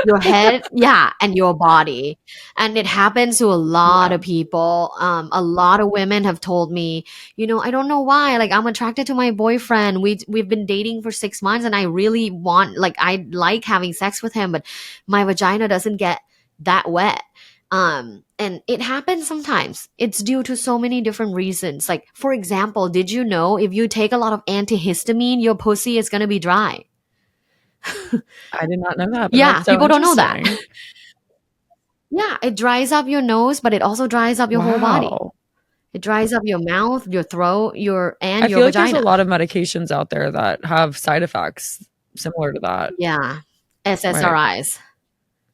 S2: your head, yeah, and your body. And it happens to a lot
S1: Yeah.
S2: of people. A lot of women have told me, I don't know why, like I'm attracted to my boyfriend. We've been dating for 6 months and I really want, like, I like having sex with him, but my vagina doesn't get that wet. And it happens sometimes. It's due to so many different reasons. Like, for example, did you know if you take a lot of antihistamine, your pussy is going to be dry?
S1: I did not know that, but
S2: Yeah,
S1: that's so
S2: people don't know that.
S1: interesting.
S2: Yeah, it dries up your nose, but it also dries up your whole body.
S1: Wow.
S2: It dries up your mouth, your throat,
S1: I
S2: and your
S1: feel like there's a
S2: vagina.
S1: lot of medications out there that have side effects similar to that.
S2: Yeah.
S1: Right.
S2: SSRIs.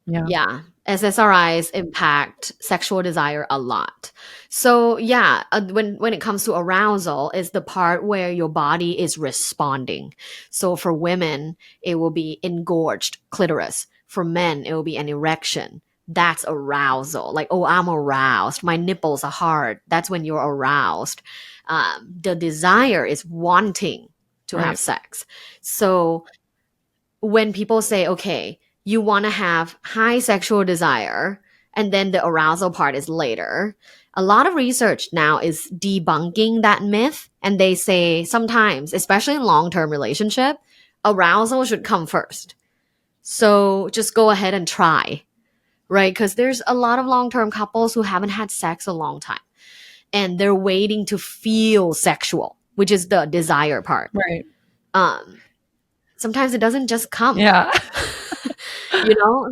S1: Yeah.
S2: Yeah. SSRIs impact sexual desire a lot. So yeah, when it comes to arousal, is the part where your body is responding. So for women, it will be engorged clitoris. For men, it will be an erection. That's arousal. Like, oh, I'm aroused. My nipples are hard. That's when you're aroused. The desire is wanting to have
S1: Right.
S2: sex. So when people say, okay, you want to have high sexual desire, and then the arousal part is later, a lot of research now is debunking that myth. And they say sometimes, especially in long term relationship, arousal should come first. So just go ahead and try, right? Because there's a lot of long term couples who haven't had sex a long time and they're waiting to feel sexual, which is the desire part.
S1: Right.
S2: Um, Sometimes it doesn't just come.
S1: Yeah.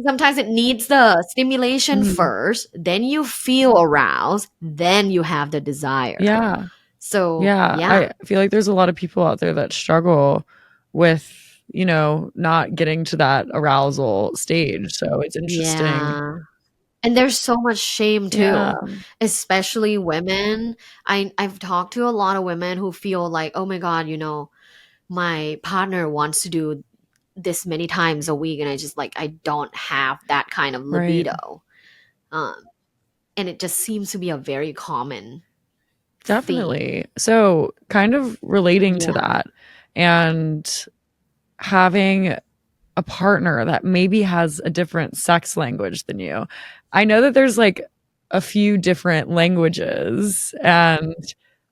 S2: Sometimes it needs the stimulation
S1: Mhm.
S2: first, then you feel aroused, then you have the desire.
S1: Yeah.
S2: So,
S1: Yeah.
S2: yeah.
S1: I feel like there's a lot of people out there that struggle with, not getting to that arousal stage. So it's interesting.
S2: Yeah. And there's so much shame
S1: Yeah.
S2: too, especially women. I've talked to a lot of women who feel like, oh my God, my partner wants to do this many times a week, and I just like, I don't have that kind of
S1: Right.
S2: libido. Um, and it just seems to be a very common theme.
S1: Definitely. So, kind of relating to
S2: Yeah.
S1: that and having a partner that maybe has a different sex language than you. I know that there's like a few different languages, and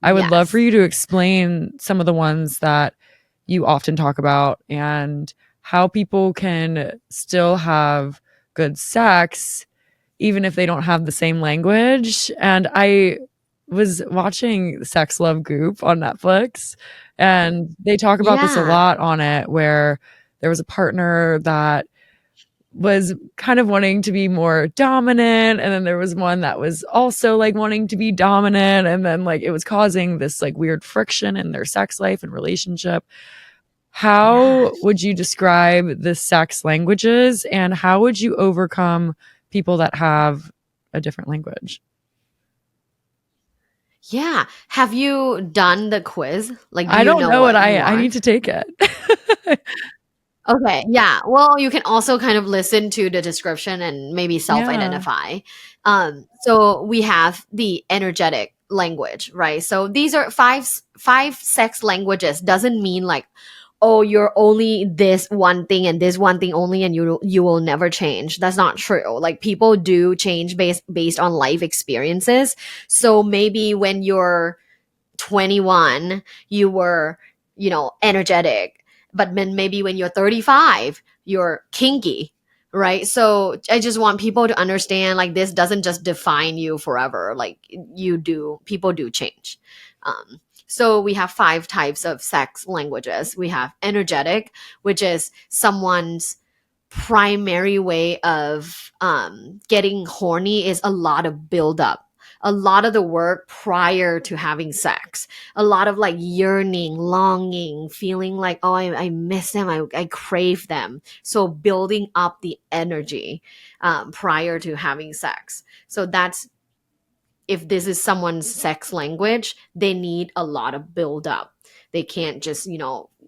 S1: I would love for
S2: Yes.
S1: you to explain some of the ones that you often talk about and how people can still have good sex even if they don't have the same language. And I was watching Sex Love Goop on Netflix, and they talk about this a
S2: Yeah.
S1: lot on it, where there was a partner that was kind of wanting to be more dominant, and then there was one that was also like wanting to be dominant, and then like it was causing this like weird friction in their sex life and relationship. How
S2: Yes.
S1: would you describe the sex languages, and how would you overcome people that have a different language?
S2: Yeah. Have you done the quiz? Like, do
S1: I
S2: you
S1: don't
S2: know
S1: know what
S2: what you
S1: I
S2: are?
S1: need to take it.
S2: Okay. Yeah. Well, you can also kind of listen to the description and maybe self
S1: Yeah.
S2: identify. So we have the energetic language, right? So these are five sex languages. Doesn't mean like, oh, you're only this one thing and this one thing only, and you will never change. That's not true. Like, people do change based on life experiences. So maybe when you're 21, you were, energetic, but then maybe when you're 35, you're kinky, right? So I just want people to understand, like, this doesn't just define you forever. Like, people do change. So we have five types of sex languages. We have energetic, which is someone's primary way of getting horny is a lot of buildup, a lot of the work prior to having sex, a lot of like yearning, longing, feeling like, oh, I miss them, I crave them. So building up the energy prior to having sex. So that's, if this is someone's sex language, they need a lot of build up. They can't just,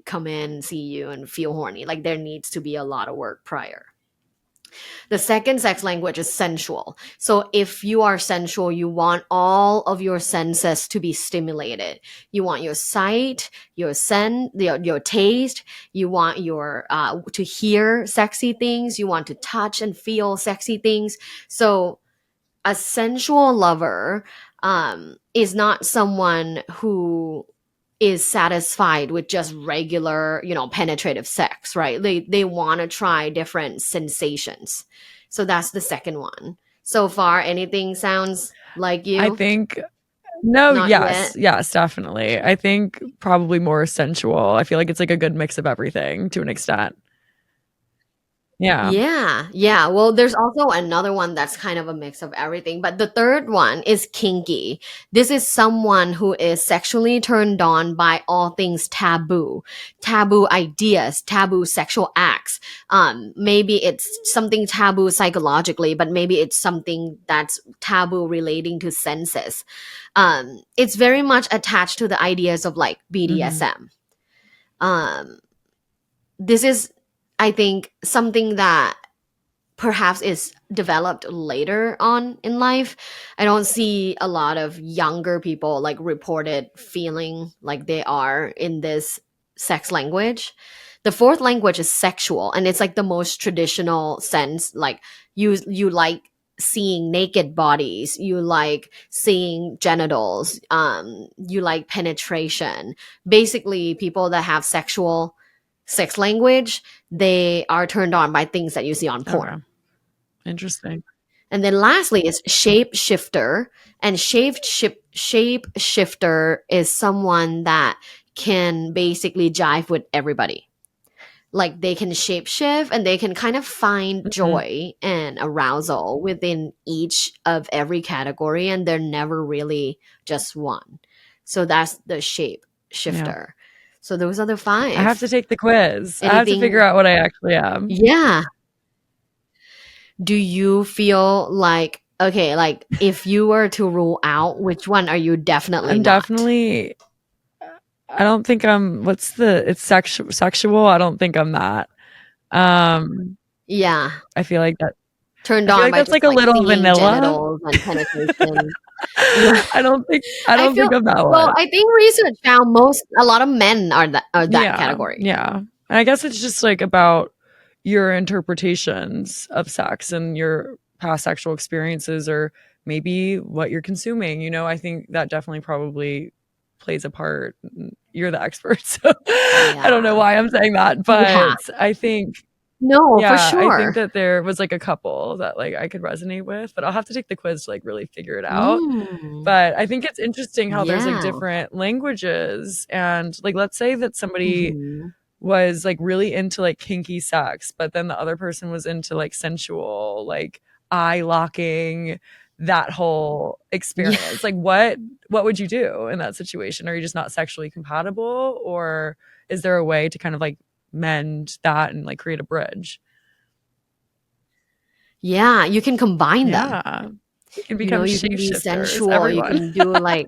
S2: come in, see you, and feel horny. Like there needs to be a lot of work prior. The second sex language is sensual. So if you are sensual, you want all of your senses to be stimulated. You want your sight, your scent, your taste. You want your to hear sexy things. You want to touch and feel sexy things. So a sensual lover is not someone who is satisfied with just regular, penetrative sex, right? They want to try different sensations. So that's the second one. So far, anything sounds like
S1: I
S2: you?
S1: think no,
S2: Not
S1: yes,
S2: yet.
S1: yes, definitely. I think probably more sensual. I feel like it's like a good mix of everything to an extent. Yeah.
S2: Yeah, yeah. Well, there's also another one that's kind of a mix of everything. But the third one is kinky. This is someone who is sexually turned on by all things taboo, taboo ideas, taboo sexual acts. Maybe it's something taboo psychologically, but maybe it's something that's taboo relating to senses. It's very much attached to the ideas of like
S1: Hmm.
S2: BDSM. Um, this is, I think, something that perhaps is developed later on in life. I don't see a lot of younger people like reported feeling like they are in this sex language. The fourth language is sexual, and it's like the most traditional sense. Like you like seeing naked bodies, you like seeing genitals, you like penetration. Basically, people that have sexual sex language, they are turned on by things that you see on porn.
S1: Okay. Interesting.
S2: And then lastly is shape shifter. And shape shifter is someone that can basically jive with everybody. Like they can shape shift and they can kind of find
S1: Mhm.
S2: joy and arousal within each of every category, and they're never really just one. So that's the shape
S1: Yeah.
S2: shifter. So those are the
S1: I have to
S2: five.
S1: take the quiz. I have to figure
S2: Anything?
S1: out what I actually am.
S2: Yeah. Do you feel like, okay, like if you were to rule out, which one are you definitely
S1: I'm
S2: not?
S1: definitely I don't think I'm what's the it's sexual. I don't think I'm that. Um
S2: Yeah,
S1: I feel like that
S2: turned
S1: I feel
S2: on
S1: like
S2: by
S1: that's
S2: just
S1: like a
S2: like
S1: little
S2: seeing
S1: vanilla.
S2: genitals and penetration. Yeah.
S1: I
S2: I
S1: don't think
S2: feel,
S1: I'm that
S2: well,
S1: one.
S2: I think research found a lot of men are that
S1: Yeah.
S2: category.
S1: Yeah. And I guess it's just like about your interpretations of sex and your past sexual experiences or maybe what you're consuming. I think that definitely probably plays a part. You're the expert. So I don't know
S2: Yeah.
S1: why I'm saying that,
S2: Yeah.
S1: but I think
S2: No, for
S1: yeah, I think
S2: sure.
S1: that there was like a couple that like I could resonate with, but I'll have to take the quiz to like really figure it out.
S2: Mm.
S1: But I think it's interesting how there's like
S2: Yeah.
S1: different languages and like let's say that somebody
S2: Hmm.
S1: was like really into like kinky sex, but then the other person was into like sensual, like eye locking, that whole
S2: Yeah.
S1: experience. Like what would you do in that situation? Are you just not sexually compatible or is there a way to kind of like mend that and like create a bridge?
S2: Yeah. You can combine them.
S1: Yeah. We can become
S2: You can be
S1: shapeshifters,
S2: sensual, you
S1: everyone.
S2: can do like,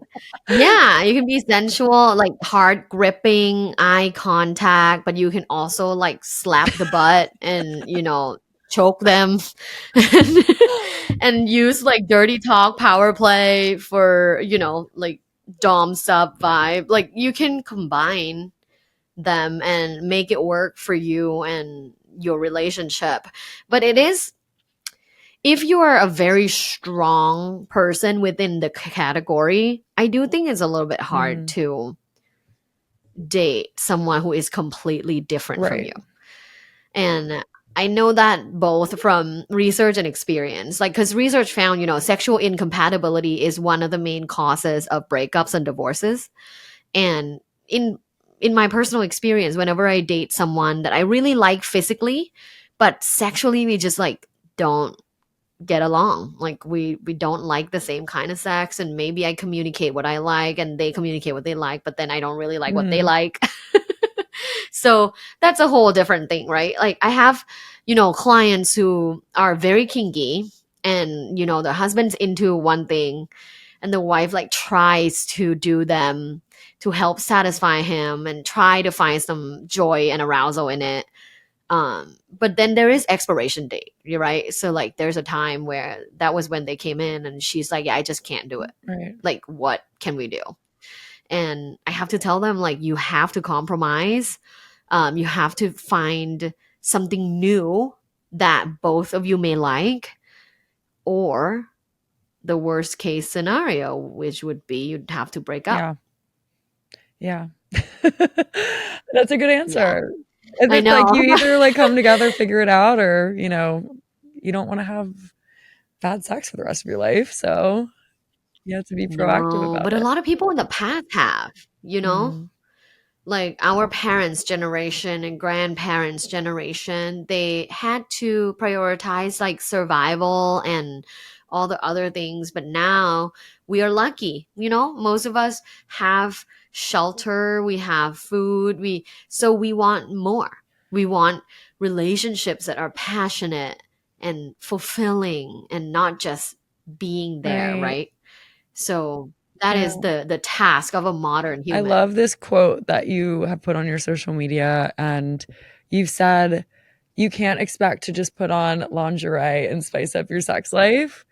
S2: yeah, you can be sensual, like hard gripping, eye contact, but you can also like slap the butt and, choke them and, and use like dirty talk power play for, like dom sub vibe. Like you can combine them and make it work for you and your relationship. But it is, if you are a very strong person within the category, I do think it's a little bit hard
S1: Mhm.
S2: to date someone who is completely different from you.
S1: Right.
S2: And I know that both from research and experience. Like, because research found, sexual incompatibility is one of the main causes of breakups and divorces. And in in my personal experience, whenever I date someone that I really like physically, but sexually we just like don't get along. Like we don't like the same kind of sex, and maybe I communicate what I like and they communicate what they like, but then I don't really like what they
S1: Mhm.
S2: like. So that's a whole different thing, right? Like I have, clients who are very kinky, and the husband's into one thing and the wife like tries to do them to help satisfy him and try to find some joy and arousal in it. But then there is expiration date, you're right. So like there's a time where that was when they came in and she's like, yeah, I just can't do it.
S1: Right.
S2: Like what can we do? And I have to tell them, like, you have to compromise. You have to find something new that both of you may like, or the worst case scenario, which would be you'd have to break up.
S1: Yeah. Yeah. That's a good
S2: Yeah,
S1: answer. It's
S2: I
S1: just like
S2: know.
S1: you either like come together, figure it out, or, you don't want to have bad sex for the rest of your life. So you have to be proactive
S2: No,
S1: about
S2: but a
S1: it.
S2: lot of people in the past have, you know?
S1: Mm,
S2: Like our parents' generation and grandparents' generation, they had to prioritize like survival and all the other things. But now we are lucky, most of us have shelter, we have food, so we want more. We want relationships that are passionate and fulfilling and not just being there,
S1: right.
S2: right? So that is
S1: Yeah.
S2: the task of a modern
S1: I
S2: human.
S1: love this quote that you have put on your social media, and you've said you can't expect to just put on lingerie and spice up your sex life.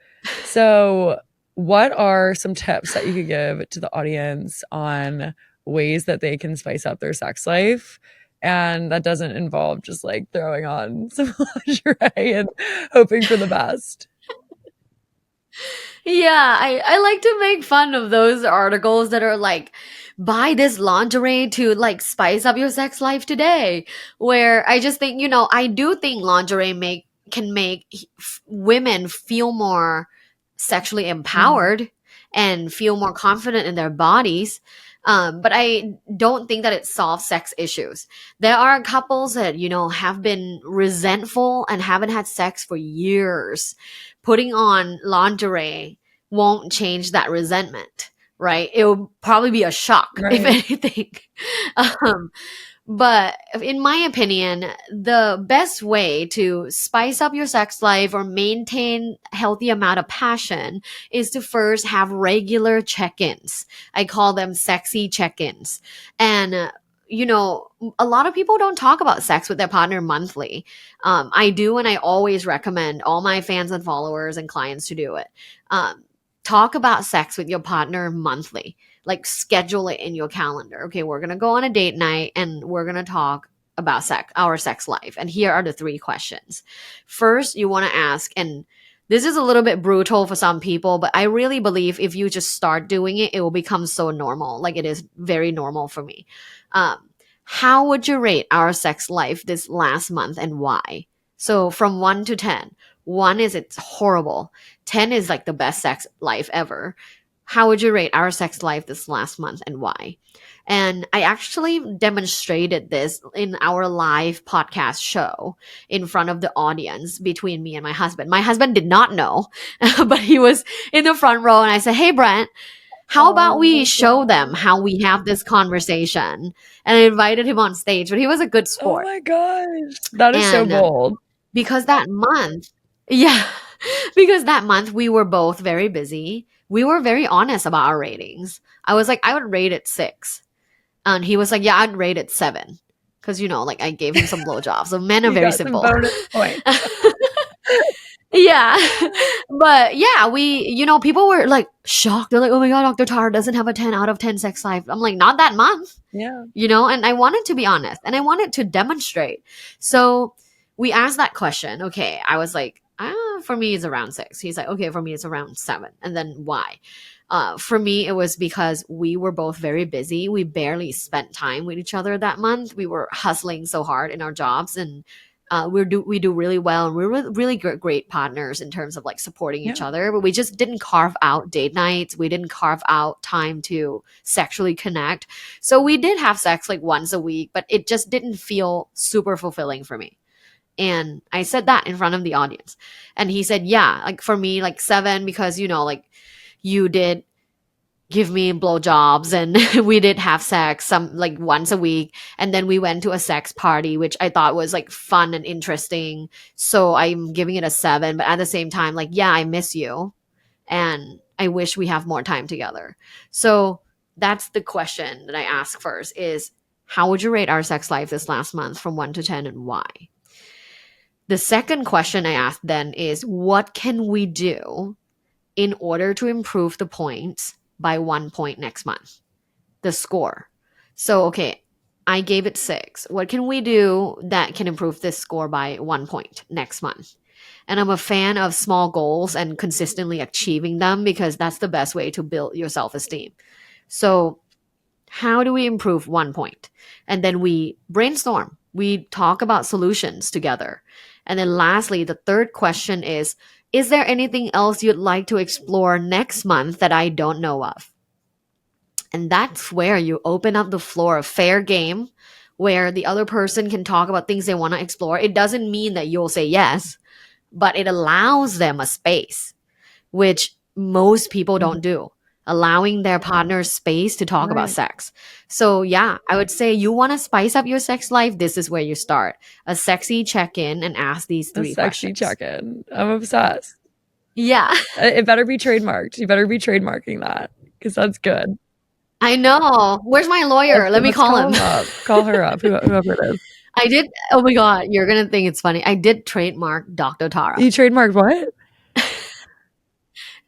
S1: So, what are some tips that you could give to the audience on ways that they can spice up their sex life? And that doesn't involve just like throwing on some lingerie and hoping for the best.
S2: Yeah, I like to make fun of those articles that are like, buy this lingerie to like spice up your sex life today. Where I just think, I do think lingerie can make women feel more sexually
S1: Mm,
S2: empowered and feel more confident in their bodies. But I don't think that it solves sex issues. There are couples that, have been resentful and haven't had sex for years. Putting on lingerie won't change that resentment, right? It will probably be a shock, if
S1: right.
S2: anything. um, but in my opinion, the best way to spice up your sex life or maintain healthy amount of passion is to first have regular check-ins. I call them sexy check-ins. And a lot of people don't talk about sex with their partner monthly. I do, and I always recommend all my fans and followers and clients to do it. Um, talk about sex with your partner monthly, like schedule it in your calendar. Okay, we're gonna go on a date night and we're gonna talk about our sex life. And here are the three questions. First, you want to ask, and this is a little bit brutal for some people, but I really believe if you just start doing it, it will become so normal. Like it is very normal for me. Um, how would you rate our sex life this last month and why? So from 1 to 10, 1 is it's horrible, 10 is like the best sex life ever. How would you rate our sex life this last month and why? And I actually demonstrated this in our live podcast show in front of the audience between me and my husband. My husband did not know, but he was in the front row. And I said, hey, Brent, how about
S1: Oh
S2: we
S1: my
S2: show them
S1: God.
S2: how we have this conversation? And I invited him on stage, but he was a good
S1: Oh
S2: sport.
S1: my gosh. That is so
S2: And
S1: bold.
S2: because that month, yeah, because that month we were both very busy. We were very honest about our ratings. I was like, I would rate it 6. And he was like, yeah, I'd rate it 7. Because, like I gave him some blowjobs. So men are
S1: You
S2: very
S1: got some
S2: simple.
S1: bonus points.
S2: Yeah. But yeah, people were like shocked. They're like, oh my God, Dr. Tar doesn't have a 10 out of 10 sex life. I'm like, not that month.
S1: Yeah.
S2: And I wanted to be honest and I wanted to demonstrate. So we asked that question. Okay, I was like, for me, it's around 6. He's like, okay, for me, it's around 7. And then why? For me, it was because we were both very busy. We barely spent time with each other that month. We were hustling so hard in our jobs, and we do really well, and we're really great partners in terms of like supporting each
S1: Yeah.
S2: other. But we just didn't carve out date nights. We didn't carve out time to sexually connect. So we did have sex like once a week, but it just didn't feel super fulfilling for me. And I said that in front of the audience. And he said, yeah, like for me, like 7, because, like you did give me blowjobs and we did have sex some like once a week. And then we went to a sex party, which I thought was like fun and interesting. So I'm giving it a 7. But at the same time, like, yeah, I miss you. And I wish we have more time together. So that's the question that I ask first is, how would you rate our sex life this last month from 1 to 10 and why? The second question I asked then is, what can we do in order to improve the points by 1 point next month? The score. So, okay, I gave it 6. What can we do that can improve this score by 1 point next month? And I'm a fan of small goals and consistently achieving them because that's the best way to build your self esteem. So, how do we improve 1 point? And then we brainstorm, we talk about solutions together. And then lastly, the third question is there anything else you'd like to explore next month that I don't know of? And that's where you open up the floor of fair game, where the other person can talk about things they want to explore. It doesn't mean that you'll say yes, but it allows them a space, which most people don't do, allowing their partner space to talk about
S1: Right.
S2: sex. So, yeah, I would say you want to spice up your sex life. This is where you start a sexy check in and ask these
S1: A
S2: 3
S1: sexy
S2: questions.
S1: check-in. I'm obsessed.
S2: Yeah,
S1: It better be trademarked. You better be trademarking that because that's good.
S2: I know. Where's my lawyer? Let me
S1: Let's
S2: call
S1: call
S2: him.
S1: him up. Call her up, whoever it is.
S2: I did. Oh my God. You're going to think it's funny. I did trademark Dr. Tara.
S1: You trademarked what?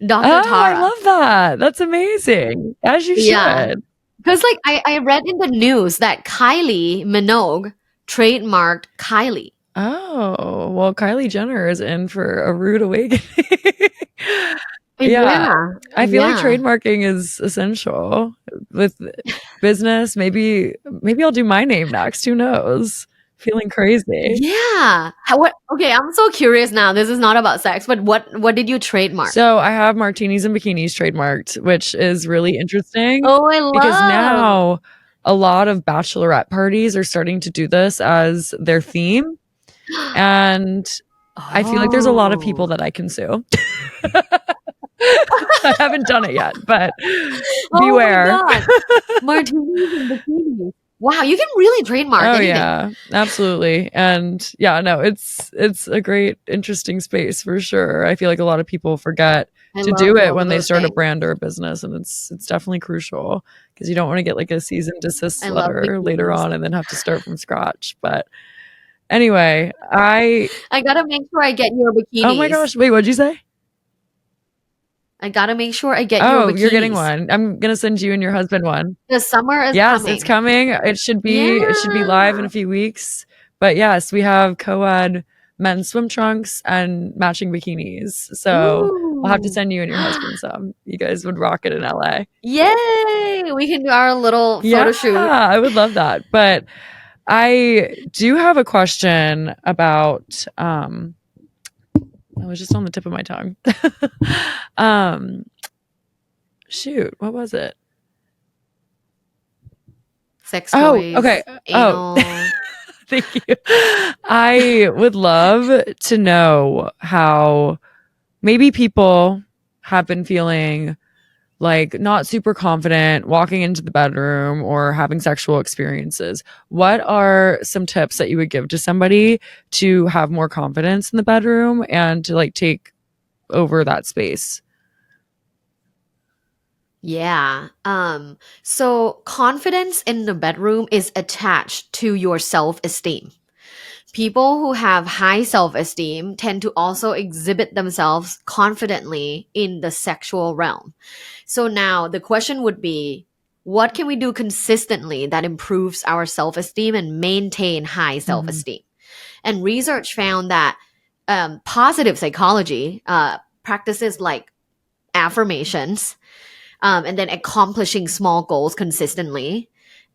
S2: Dr.
S1: Oh, I
S2: Tara.
S1: love that. That's amazing. As you
S2: Yeah.
S1: should.
S2: Because, like, I read in the news that Kylie Minogue trademarked Kylie.
S1: Oh, well, Kylie Jenner is in for a rude awakening. Yeah.
S2: Yeah.
S1: I feel like
S2: Yeah.
S1: trademarking is essential with business. Maybe I'll do my name next. Who knows? Feeling crazy.
S2: Yeah. What? Okay, I'm so curious now. This is not about sex, but what did you trademark?
S1: So I have Martinis and Bikinis trademarked, which is really interesting
S2: Oh, I
S1: because
S2: love.
S1: now a lot of bachelorette parties are starting to do this as their theme. And I feel like there's a lot of people
S2: Oh.
S1: that I can sue. I haven't done it yet, but
S2: Oh
S1: beware.
S2: my God. Martinis and bikinis. Wow, you can really trademark
S1: Oh
S2: anything.
S1: yeah, absolutely. And yeah, no, it's a great, interesting space for sure. I feel like a lot of people forget
S2: I
S1: to
S2: love
S1: do it
S2: both
S1: when
S2: of
S1: they
S2: those
S1: start a
S2: things.
S1: brand or a business, and it's definitely crucial because you don't want to get like a cease and desist
S2: I love
S1: letter later
S2: bikinis.
S1: on and then have to start from scratch. But anyway, I
S2: gotta make sure I get your
S1: oh my
S2: bikinis.
S1: gosh, wait, what'd you say?
S2: I gotta make sure I get your
S1: Oh,
S2: bikinis.
S1: you're getting one. I'm gonna send you and your husband one.
S2: The summer is
S1: Yes,
S2: coming.
S1: it's coming. It should be live in a few weeks. But yes, we have co-ed men's swim trunks and matching bikinis. So I'll have to
S2: Ooh.
S1: send you and your husband some. You guys would rock it in LA.
S2: Yay! We can do our little
S1: Yeah,
S2: photo shoot.
S1: I would love that. But I do have a question about I was just on the tip of my tongue. Shoot, what was it?
S2: Sex
S1: Oh,
S2: toys.
S1: okay.
S2: Anal.
S1: Thank you. I would love to know how maybe people have been feeling like not super confident walking into the bedroom or having sexual experiences. What are some tips that you would give to somebody to have more confidence in the bedroom and to like take over that space?
S2: Yeah. So confidence in the bedroom is attached to your self-esteem. People who have high self-esteem tend to also exhibit themselves confidently in the sexual realm. So now the question would be, what can we do consistently that improves our self-esteem and maintain high self-esteem? And research found that positive psychology practices like affirmations, and then accomplishing small goals consistently,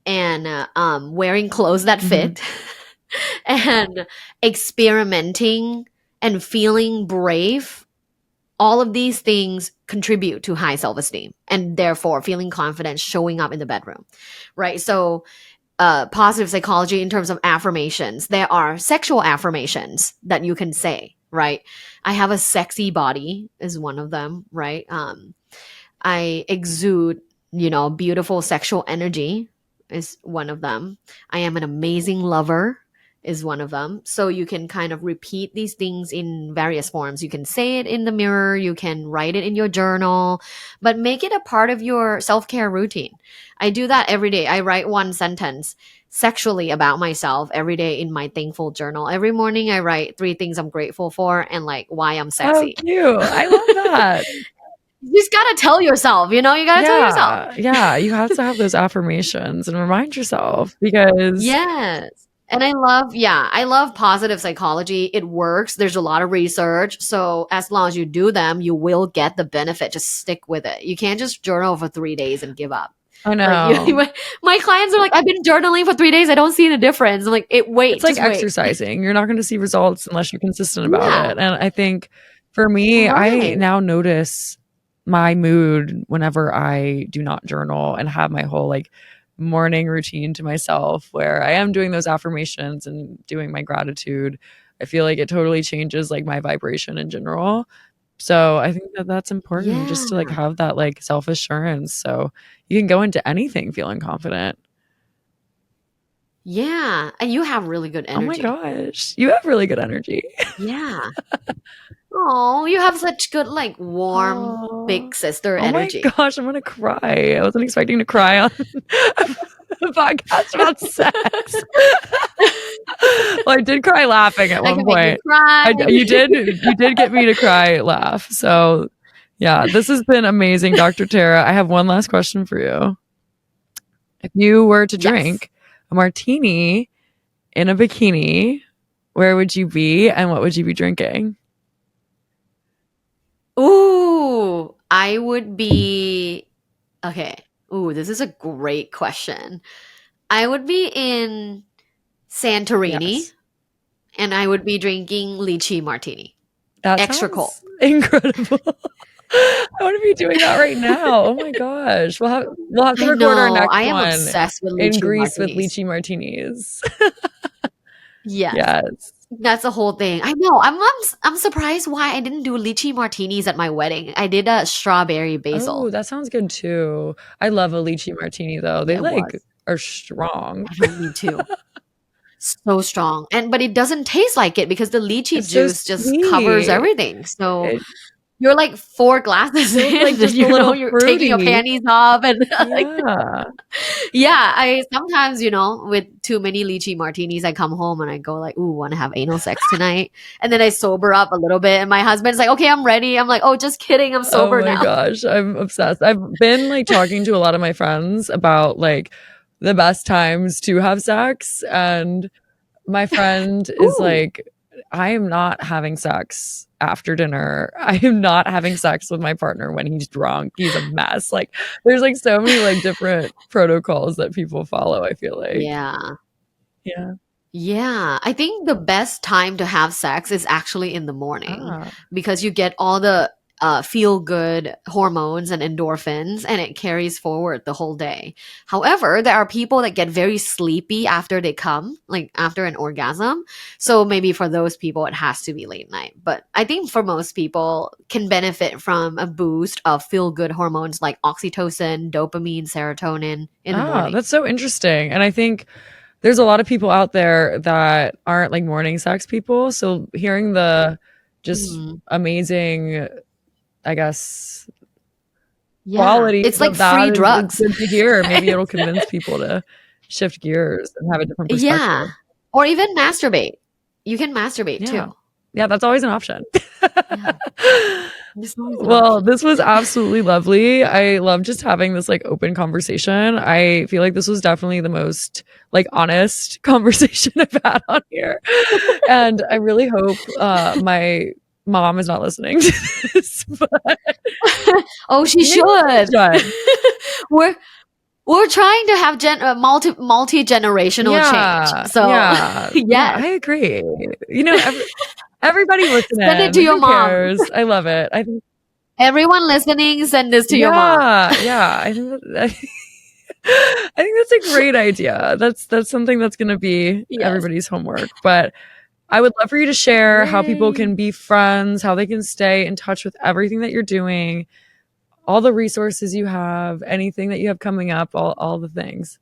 S2: and wearing clothes that fit, and experimenting and feeling brave. All of these things contribute to high self esteem and therefore feeling confident showing up in the bedroom, right? So positive psychology in terms of affirmations, there are sexual affirmations that you can say, right? I have a sexy body is one of them, right? I exude, beautiful sexual energy is one of them. I am an amazing lover is one of them. So you can kind of repeat these things in various forms. You can say it in the mirror, you can write it in your journal, but make it a part of your self-care routine. I do that every day. I write one sentence sexually about myself every day in my thankful journal. Every morning I write 3 things I'm grateful for and like why I'm
S1: Oh,
S2: sexy.
S1: cute. I love that.
S2: You just gotta tell yourself, you gotta tell yourself.
S1: Yeah. You have to have those affirmations and remind yourself because
S2: Yes. And I love positive psychology. It works. There's a lot of research. So as long as you do them, you will get the benefit. Just stick with it. You can't just journal for 3 days and give up.
S1: I
S2: Like
S1: know.
S2: my clients are like, I've been journaling for 3 days. I don't see the difference. I'm like,
S1: It's like
S2: just wait.
S1: exercising. You're not going to see results unless you're consistent about
S2: Yeah.
S1: it. And I think for me, I
S2: Right.
S1: now notice my mood whenever I do not journal and have my whole like morning routine to myself where I am doing those affirmations and doing my gratitude. I feel like it totally changes like my vibration in general. So I think that that's important just to like
S2: Yeah.
S1: have that like self assurance. So you can go into anything feeling confident.
S2: Yeah. And you have really good
S1: Oh my
S2: energy.
S1: gosh, you have really good energy.
S2: Yeah. Oh, you have such good, like, warm,
S1: Oh,
S2: big sister
S1: oh my
S2: energy.
S1: gosh, I'm gonna cry. I wasn't expecting to cry on a podcast about sex. Well, I did cry laughing at
S2: I
S1: one
S2: can make you
S1: point.
S2: cry.
S1: You did get me to cry laugh. So yeah, this has been amazing, Dr. Tara. I have one last question for you. If you were to
S2: Yes.
S1: drink a martini in a bikini, where would you be and what would you be drinking?
S2: Ooh, I would be okay. Ooh, this is a great question. I would be in Santorini
S1: Yes.
S2: and I would be drinking lychee martini.
S1: That
S2: Extra cold.
S1: sounds incredible. I want to be doing that right now. Oh my gosh. We'll have to
S2: I
S1: record our
S2: know.
S1: next
S2: I am
S1: one
S2: obsessed with
S1: in
S2: lychee
S1: Greece with
S2: martinis.
S1: lychee martinis.
S2: Yes.
S1: Yes.
S2: That's the whole thing. I know. I'm surprised why I didn't do lychee martinis at my wedding. I did a strawberry
S1: Oh,
S2: basil.
S1: that sounds good too. I love a lychee martini though. They
S2: Yeah, it
S1: like
S2: was.
S1: are strong.
S2: I know, me too. So strong. But it doesn't taste like it because the lychee
S1: It's so
S2: juice just covers
S1: sweet.
S2: everything. So
S1: It
S2: you're like 4 glasses
S1: feels
S2: in
S1: like
S2: and
S1: just a little
S2: you're taking your
S1: fruity.
S2: panties off and like
S1: Yeah.
S2: yeah, I sometimes, with too many lychee martinis, I come home and I go like, ooh, want to have anal sex tonight? And then I sober up a little bit and my husband's like, okay, I'm ready. I'm like, oh, just kidding. I'm
S1: Oh
S2: sober
S1: my
S2: now.
S1: gosh, I'm obsessed. I've been like talking to a lot of my friends about like the best times to have sex, and my friend is
S2: Ooh.
S1: like, I am not having sex after dinner. I am not having sex with my partner when he's drunk. He's a mess. Like there's like so many like different protocols that people follow, I feel like.
S2: Yeah.
S1: Yeah.
S2: Yeah, I think the best time to have sex is actually in the morning
S1: Ah.
S2: because you get all the feel good hormones and endorphins and it carries forward the whole day. However, there are people that get very sleepy after they come, like after an orgasm. So maybe for those people, it has to be late night. But I think for most people, can benefit from a boost of feel good hormones like oxytocin, dopamine, serotonin in the
S1: Ah,
S2: morning.
S1: that's so interesting. And I think there's a lot of people out there that aren't like morning sex people. So hearing the just
S2: Mm.
S1: amazing, I guess,
S2: Yeah,
S1: qualities
S2: it's like
S1: of that
S2: free
S1: is
S2: drugs.
S1: good to hear. Maybe it'll
S2: It's
S1: convince people to shift gears and have a different
S2: yeah,
S1: perspective.
S2: or even masturbate. You can masturbate
S1: Yeah.
S2: too.
S1: Yeah, that's always an option.
S2: Yeah, there's always an
S1: Well,
S2: option.
S1: this was absolutely lovely. I love just having this like open conversation. I feel like this was definitely the most like honest conversation I've had on here. And I really hope my mom is not listening to this, but
S2: Oh, she
S1: maybe she
S2: should.
S1: should.
S2: We're we're trying to have multi-generational change.
S1: Yeah,
S2: So,
S1: yeah, yeah,
S2: yes,
S1: I agree. You know, everybody listen
S2: send it to
S1: in.
S2: your
S1: Who
S2: mom.
S1: cares? I love it. I think
S2: Everyone listening, send this to your mom.
S1: yeah, yeah, I think that I think that's like great idea. That's something that's going to be
S2: Yes.
S1: everybody's homework. But I would love for you to share how people
S2: Yay.
S1: can be friends, how they can stay in touch with everything that you're doing, all the resources you have, anything that you have coming up, all the things.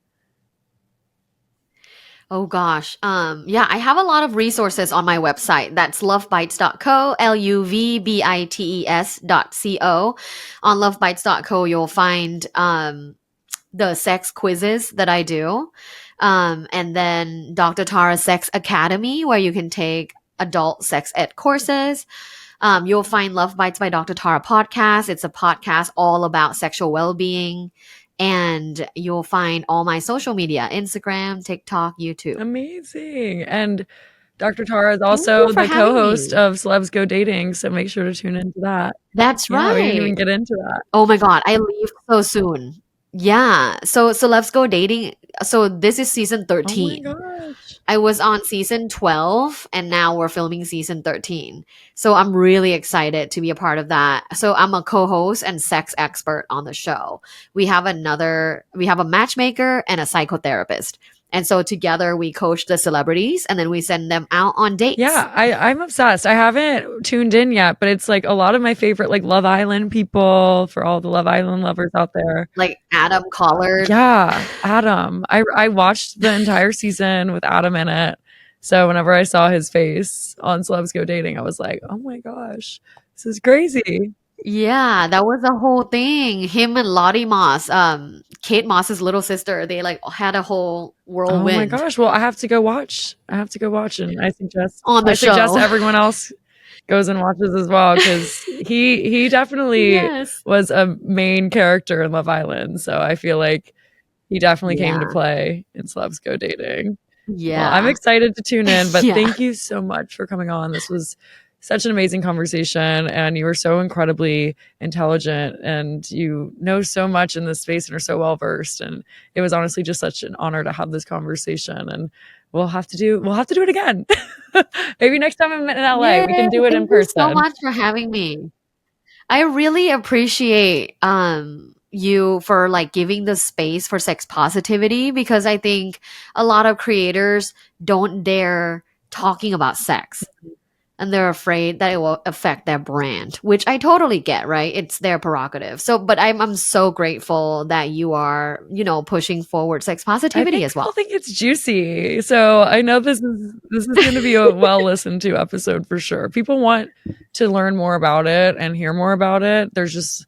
S2: Oh gosh. Yeah, I have a lot of resources on my website. That's lovebites.co, LUVBITES.co. On lovebites.co, you'll find the sex quizzes that I do. And then Dr. Tara's Sex Academy, where you can take adult sex ed courses. You'll find Love Bites by Dr. Tara podcast. It's a podcast all about sexual well-being. And you'll find all my social media, Instagram, TikTok, YouTube.
S1: Amazing. And Dr. Tara is
S2: Thank
S1: also
S2: you for
S1: the
S2: having
S1: co-host
S2: me.
S1: of Celebs Go Dating, so make sure to tune into that.
S2: That's
S1: Yeah, we didn't even
S2: right.
S1: get into that.
S2: Oh my God, I leave so soon. Yeah. So Let's Go Dating. So this is season
S1: Oh my
S2: 13.
S1: gosh.
S2: I was on season 12 and now we're filming season 13. So I'm really excited to be a part of that. So I'm a co-host and sex expert on the show. We have a matchmaker and a psychotherapist. And so together we coach the celebrities and then we send them out on dates.
S1: Yeah, I'm obsessed. I haven't tuned in yet, but it's like a lot of my favorite like Love Island people, for all the Love Island lovers out there.
S2: Like Adam Collard.
S1: Yeah, Adam. I watched the entire season with Adam in it. So whenever I saw his face on Celebs Go Dating, I was like, oh my gosh, this is crazy.
S2: Yeah, that was the whole thing. Him and Lottie Moss, Kate Moss's little sister, they like had a whole
S1: Oh my
S2: whirlwind
S1: gosh. Well, I have to go watch. And I suggest
S2: on the show.
S1: everyone else goes and watches as well, because he definitely
S2: Yes.
S1: was a main character in Love Island. So I feel like he definitely came to
S2: Yeah.
S1: play in Celebs Go Dating. Well, I'm
S2: Yeah.
S1: excited to tune in, but
S2: Yeah.
S1: thank you so much for coming on. This was such an amazing conversation, and you were so incredibly intelligent, and you know so much in this space and are so well versed. And it was honestly just such an honor to have this conversation. And we'll have to do it again. Maybe next time I'm in LA, we
S2: Yay,
S1: can do it in
S2: thank you so
S1: person.
S2: much for having me. I really appreciate you for like giving the space for sex positivity, because I think a lot of creators don't dare talking about sex and they're afraid that it will affect their brand, which I totally get, right? It's their prerogative. So, but I'm so grateful that you are, pushing forward sex
S1: I
S2: positivity
S1: think
S2: as well.
S1: people think it's juicy. So I know this is going to be a well listened to episode for sure. People want to learn more about it and hear more about it. There's just,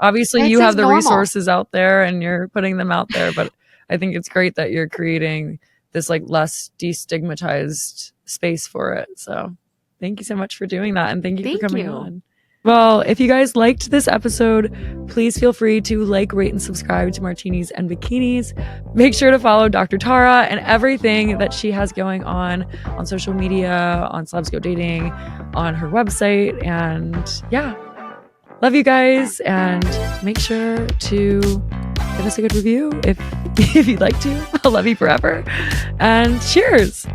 S1: obviously
S2: Sex
S1: you
S2: is
S1: have the
S2: normal.
S1: resources out there and you're putting them out there, but I think it's great that you're creating this like less destigmatized space for it. So thank you so much for doing that, and thank you for coming on. Well, if you guys liked this episode, please feel free to like, rate, and subscribe to Martinis and Bikinis. Make sure to follow Dr. Tara and everything that she has going on social media, on Celebs Go Dating, on her website. And yeah, love you guys, and make sure to give us a good review if you'd like to. I'll love you forever. And cheers.